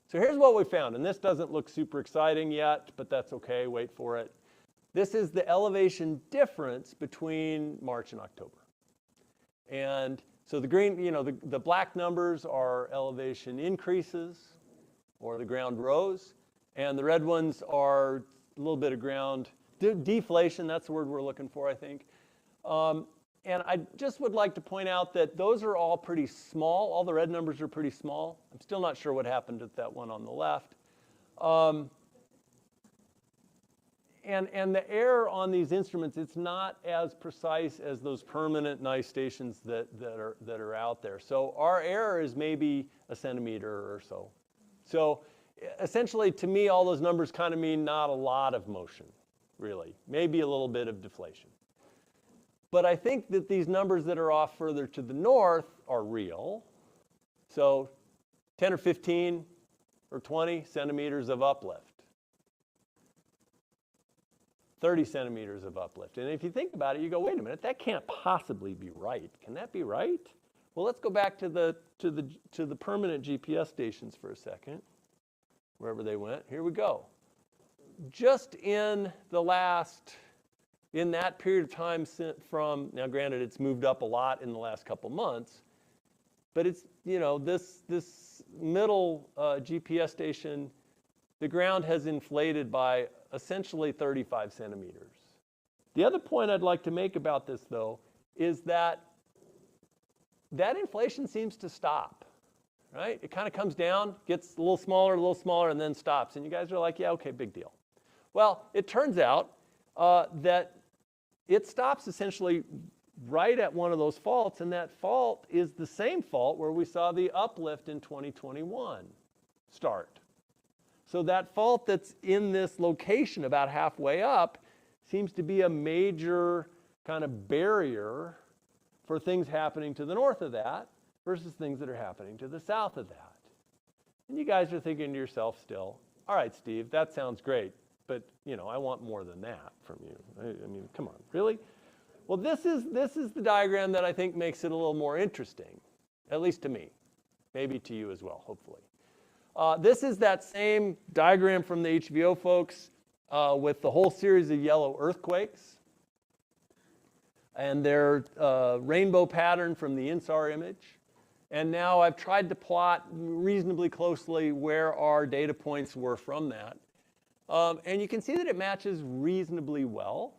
So here's what we found, and this doesn't look super exciting yet, but that's okay, wait for it. This is the elevation difference between March and October. And so the green, the black numbers are elevation increases, or the ground rose, and the red ones are a little bit of ground deflation. That's the word we're looking for, I think. And I just would like to point out that those are all pretty small. All the red numbers are pretty small. I'm still not sure what happened with that one on the left. And the error on these instruments, it's not as precise as those permanent nice stations that are out there. So our error is maybe a centimeter or so. So essentially, to me, all those numbers kind of mean not a lot of motion, really. Maybe a little bit of deflation. But I think that these numbers that are off further to the north are real. So 10 or 15 or 20 centimeters of uplift. 30 centimeters of uplift. And if you think about it, you go, wait a minute, that can't possibly be right. Can that be right? Well, let's go back to the permanent GPS stations for a second, wherever they went. Here we go. Just in that period of time from, now granted it's moved up a lot in the last couple months, but it's, this middle GPS station, the ground has inflated by essentially 35 centimeters. The other point I'd like to make about this, though, is that inflation seems to stop, right? It kind of comes down, gets a little smaller, and then stops. And you guys are like, yeah, okay, big deal. Well, it turns out that it stops essentially right at one of those faults, and that fault is the same fault where we saw the uplift in 2021 start. So that fault that's in this location about halfway up seems to be a major kind of barrier for things happening to the north of that versus things that are happening to the south of that. And you guys are thinking to yourself still, all right, Steve, that sounds great, but I want more than that from you. I mean, come on, really? Well, this is the diagram that I think makes it a little more interesting, at least to me, maybe to you as well, hopefully. This is that same diagram from the HVO folks with the whole series of yellow earthquakes and their rainbow pattern from the INSAR image. And now I've tried to plot reasonably closely where our data points were from that. And you can see that it matches reasonably well.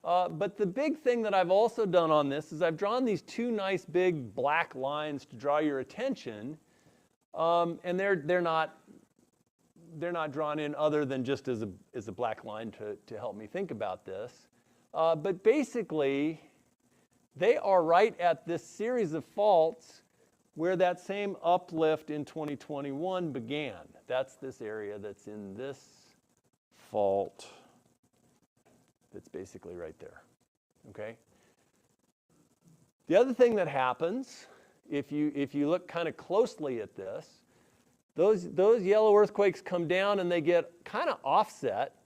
But the big thing that I've also done on this is I've drawn these two nice big black lines to draw your attention. And they're not drawn in other than just as a black line to help me think about this. But basically, they are right at this series of faults where that same uplift in 2021 began. That's this area that's in this fault that's basically right there, okay? The other thing that happens, if you look kind of closely at this, those yellow earthquakes come down and they get kind of offset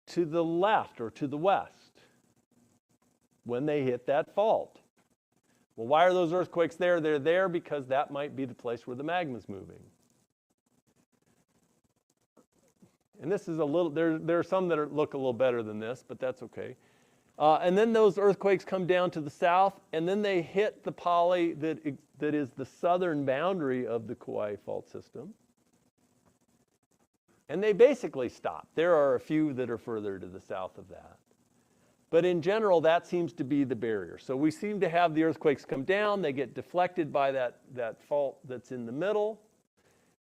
to the left or to the west when they hit that fault. Well, why are those earthquakes there? They're there because that might be the place where the magma's moving. And this is a little, there are some that look a little better than this, but that's okay. And then those earthquakes come down to the south, and then they hit the poly that is the southern boundary of the Kauai fault system. And they basically stop. There are a few that are further to the south of that. But in general, that seems to be the barrier. So we seem to have the earthquakes come down, they get deflected by that fault that's in the middle,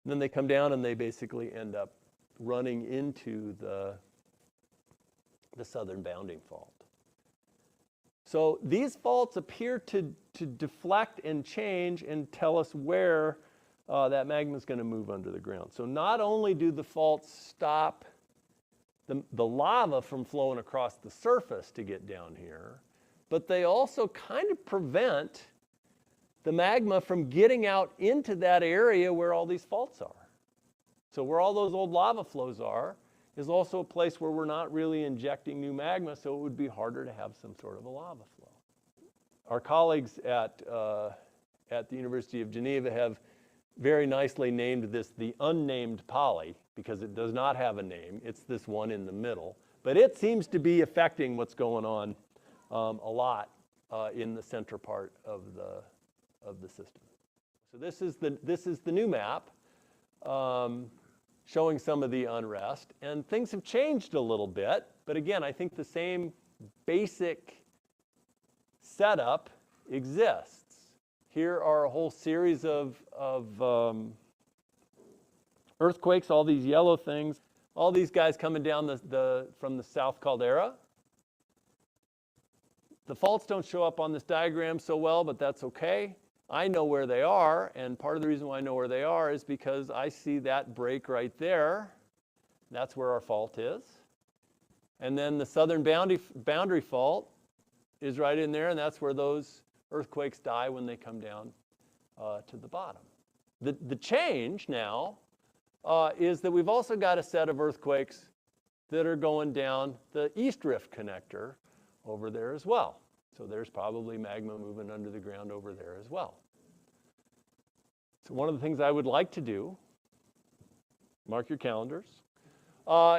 and then they come down and they basically end up running into the southern bounding fault. So these faults appear to deflect and change and tell us where that magma is going to move under the ground. So not only do the faults stop the lava from flowing across the surface to get down here, but they also kind of prevent the magma from getting out into that area where all these faults are. So where all those old lava flows are is also a place where we're not really injecting new magma, so it would be harder to have some sort of a lava flow. Our colleagues at the University of Geneva have very nicely named this the unnamed poly, because it does not have a name. It's this one in the middle. But it seems to be affecting what's going on a lot in the center part of the system. So this is the new map showing some of the unrest. And things have changed a little bit. But again, I think the same basic setup exists. Here are a whole series of earthquakes, all these yellow things, all these guys coming down from the South Caldera. The faults don't show up on this diagram so well, but that's okay. I know where they are, and part of the reason why I know where they are is because I see that break right there. That's where our fault is. And then the southern boundary fault is right in there, and that's where those earthquakes die when they come down to the bottom. The change now is that we've also got a set of earthquakes that are going down the East Rift connector over there as well. So there's probably magma moving under the ground over there as well. So one of the things I would like to do, mark your calendars,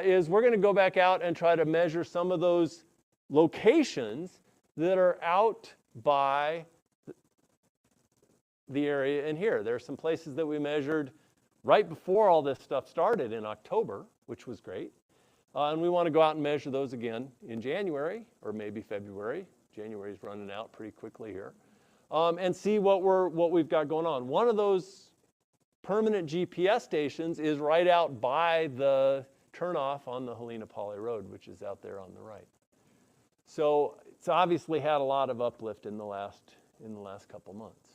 is we're going to go back out and try to measure some of those locations that are out by the area in here. There are some places that we measured right before all this stuff started in October, which was great. And we want to go out and measure those again in January or maybe February. January's running out pretty quickly here. And see what we've got going on. One of those permanent GPS stations is right out by the turnoff on the Helena Poly Road, which is out there on the right. So it's obviously had a lot of uplift in the last couple months.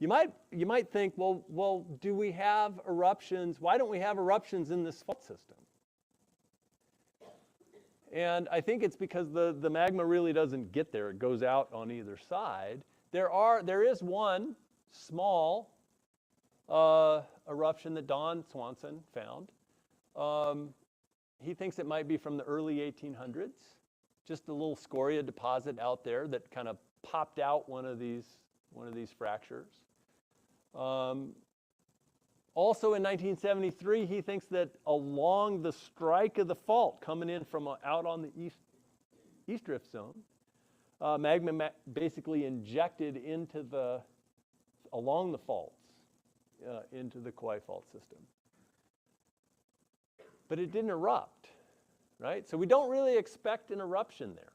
You might think, well, do we have eruptions? Why don't we have eruptions in this fault system? And I think it's because the magma really doesn't get there. It goes out on either side. There is one small eruption that Don Swanson found. He thinks it might be from the early 1800s. Just a little scoria deposit out there that kind of popped out one of these fractures. Also in 1973, he thinks that along the strike of the fault coming in from out on the East Rift zone, magma basically injected along the faults into the Kauai fault system. But it didn't erupt, right? So we don't really expect an eruption there.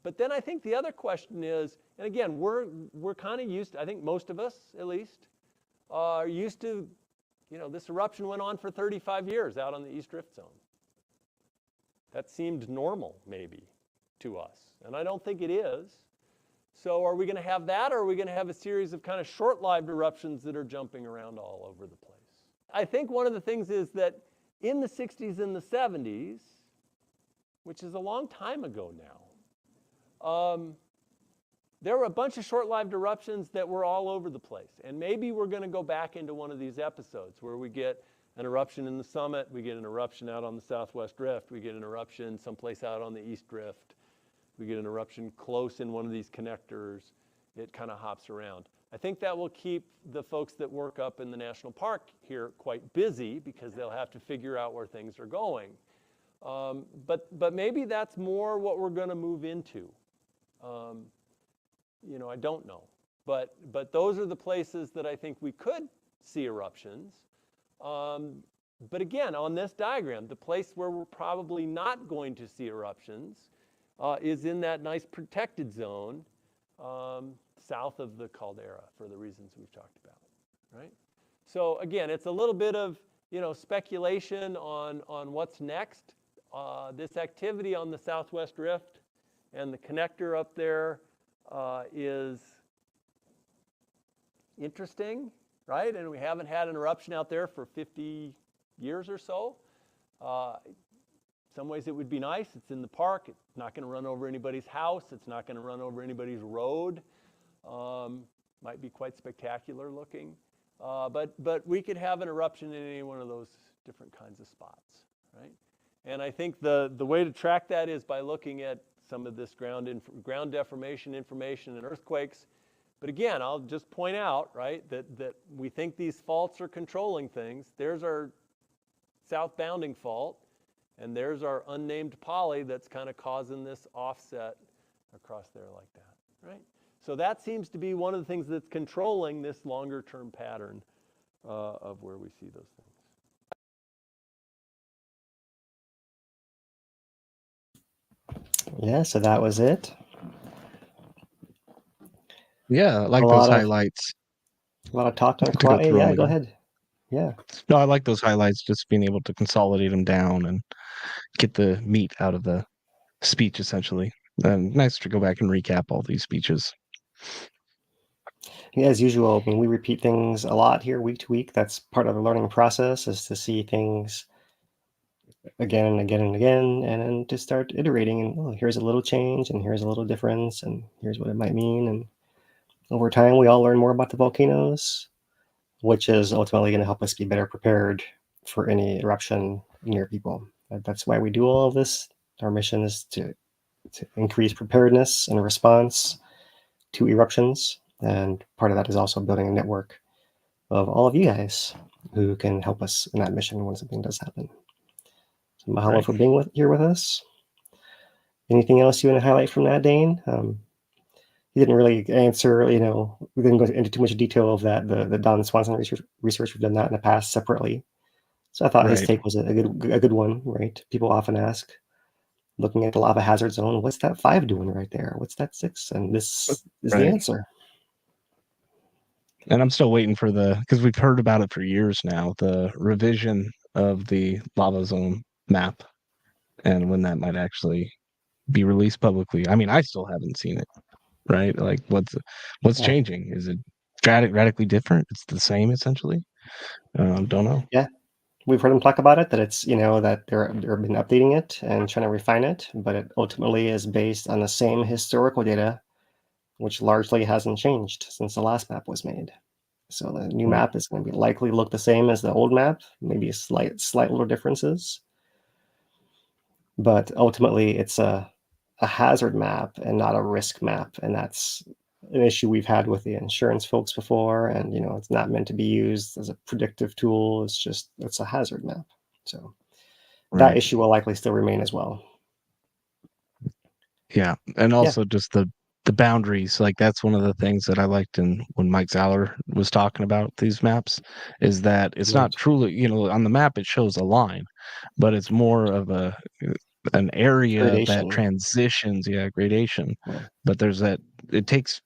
But then I think the other question is, and again, we're kind of used to, I think most of us at least, are used to, this eruption went on for 35 years out on the East Rift zone. That seemed normal, maybe, to us. And I don't think it is. So are we going to have that, or are we going to have a series of kind of short-lived eruptions that are jumping around all over the place? I think one of the things is that in the 60s and the 70s, which is a long time ago now, there were a bunch of short-lived eruptions that were all over the place. And maybe we're going to go back into one of these episodes where we get an eruption in the summit, we get an eruption out on the Southwest Rift, we get an eruption someplace out on the East Rift, we get an eruption close in one of these connectors. It kind of hops around. I think that will keep the folks that work up in the national park here quite busy because they'll have to figure out where things are going. But maybe that's more what we're going to move into. I don't know. But those are the places that I think we could see eruptions. But again, on this diagram, the place where we're probably not going to see eruptions is in that nice protected zone south of the caldera for the reasons we've talked about, right? So again, it's a little bit of speculation on what's next. This activity on the Southwest Rift and the connector up there is interesting, right? And we haven't had an eruption out there for 50 years or so. Some ways it would be nice. It's in the park. It's not going to run over anybody's house. It's not going to run over anybody's road. Might be quite spectacular looking. But we could have an eruption in any one of those different kinds of spots, right? And I think the way to track that is by looking at some of this ground deformation information and earthquakes. But again, I'll just point out, right, that we think these faults are controlling things. There's our south-bounding fault, and there's our unnamed poly that's kind of causing this offset across there like that, right? So that seems to be one of the things that's controlling this longer-term pattern of where we see those things. Yeah, so that was it. Yeah, I like A those lot of highlights. a lot of talk on To go Kauai. through 'em Yeah, go again. ahead. Yeah. No, I like those highlights, just being able to consolidate them down and get the meat out of the speech, essentially. And nice to go back and recap all these speeches. Yeah, as usual, I mean, we repeat things a lot here week to week. That's part of the learning process, is to see things again and again and again, and then to start iterating. And oh, here's a little change, and here's a little difference, and here's what it might mean. And over time, we all learn more about the volcanoes, which is ultimately going to help us be better prepared for any eruption near people. That's why we do all of this. Our mission is to increase preparedness and response to eruptions. And part of that is also building a network of all of you guys who can help us in that mission when something does happen. So mahalo Right. for being here with us. Anything else you want to highlight from that, Dane? He didn't really answer, we didn't go into too much detail of that, the Don Swanson research. We've done that in the past separately. So I thought his Right. take was a good one, right? People often ask, looking at the lava hazard zone, what's that 5 doing right there? What's that 6? And this is the Right. answer. And I'm still waiting for because we've heard about it for years now, the revision of the lava zone map and when that might actually be released publicly. I mean, I still haven't seen it, right? Like what's Yeah. changing? Is it radically different? It's the same essentially. Don't know. Yeah. We've heard him talk about it, that it's, that they've been updating it and trying to refine it, but it ultimately is based on the same historical data, which largely hasn't changed since the last map was made. So the new map is going to be likely look the same as the old map, maybe slight little differences. But ultimately, it's a hazard map and not a risk map, and that's an issue we've had with the insurance folks before. And it's not meant to be used as a predictive tool. It's a hazard map. So that issue will likely still remain as well. Yeah, and also just the boundaries. Like that's one of the things that I liked when Mike Zaller was talking about these maps, is that it's not truly, on the map it shows a line, but it's more of an area that Gradation. transitions, gradation. Yeah. But there's it's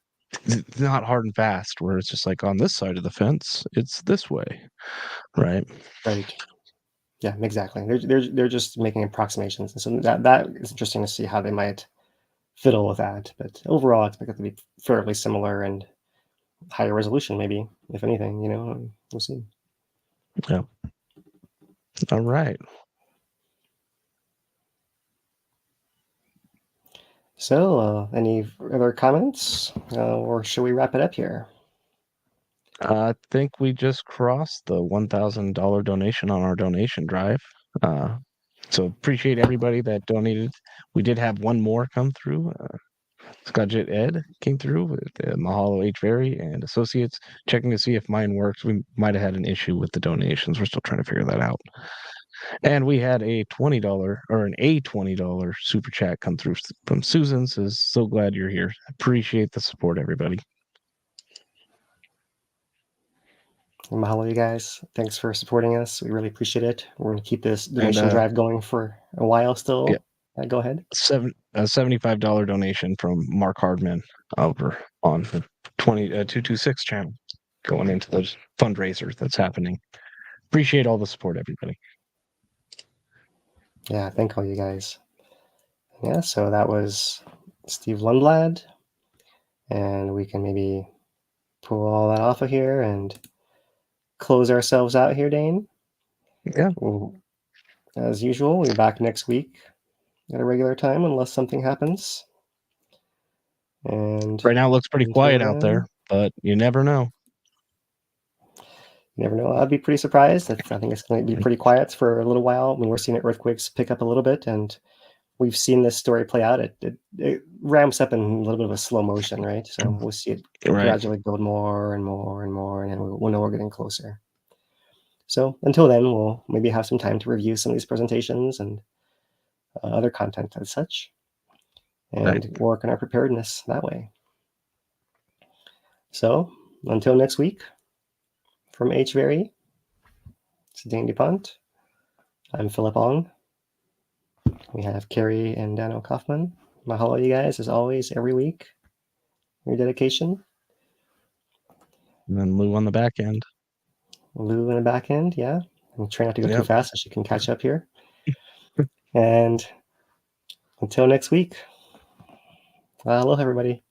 not hard and fast where it's just like on this side of the fence, it's this way, right? Right. Yeah, exactly. They're just making approximations, and so that is interesting to see how they might fiddle with that. But overall, I expect it to be fairly similar and higher resolution, maybe, if anything. We'll see. Yeah. All right. So, any other comments, or should we wrap it up here? I think we just crossed the $1,000 donation on our donation drive. So appreciate everybody that donated. We did have one more come through. Scudget Ed came through with Mahalo H. Very and Associates, checking to see if mine works. We might have had an issue with the donations. We're still trying to figure that out. And we had a $20 super chat come through from Susan. Says, so glad you're here. Appreciate the support, everybody. And mahalo, you guys. Thanks for supporting us. We really appreciate it. We're going to keep this donation drive going for a while still. Yeah. Go ahead. A $75 donation from Mark Hardman over on the 226 channel going into the fundraiser that's happening. Appreciate all the support, everybody. Yeah, thank all you guys. Yeah, so that was Steve Lundblad, and we can maybe pull all that off of here and close ourselves out here, Dane. Yeah. As usual, we'll be back next week at a regular time unless something happens. And right now it looks pretty quiet out there, but you never know. You never know. I'd be pretty surprised. I think it's going to be pretty quiet for a little while. I mean, we're seeing earthquakes pick up a little bit, and we've seen this story play out. It ramps up in a little bit of a slow motion, right? So we'll see it gradually build more and more and more, and then we'll know we're getting closer. So until then, we'll maybe have some time to review some of these presentations and other content as such, and work on our preparedness that way. So until next week, from H. Very, it's Dane DuPont. I'm Philip Ong. We have Carrie and Dano Kaufman. Mahalo, you guys, as always, every week. Your dedication. And then Lou on the back end. Lou in the back end, yeah. And try not to go too Yep. fast so she can catch up here. And until next week, aloha, everybody.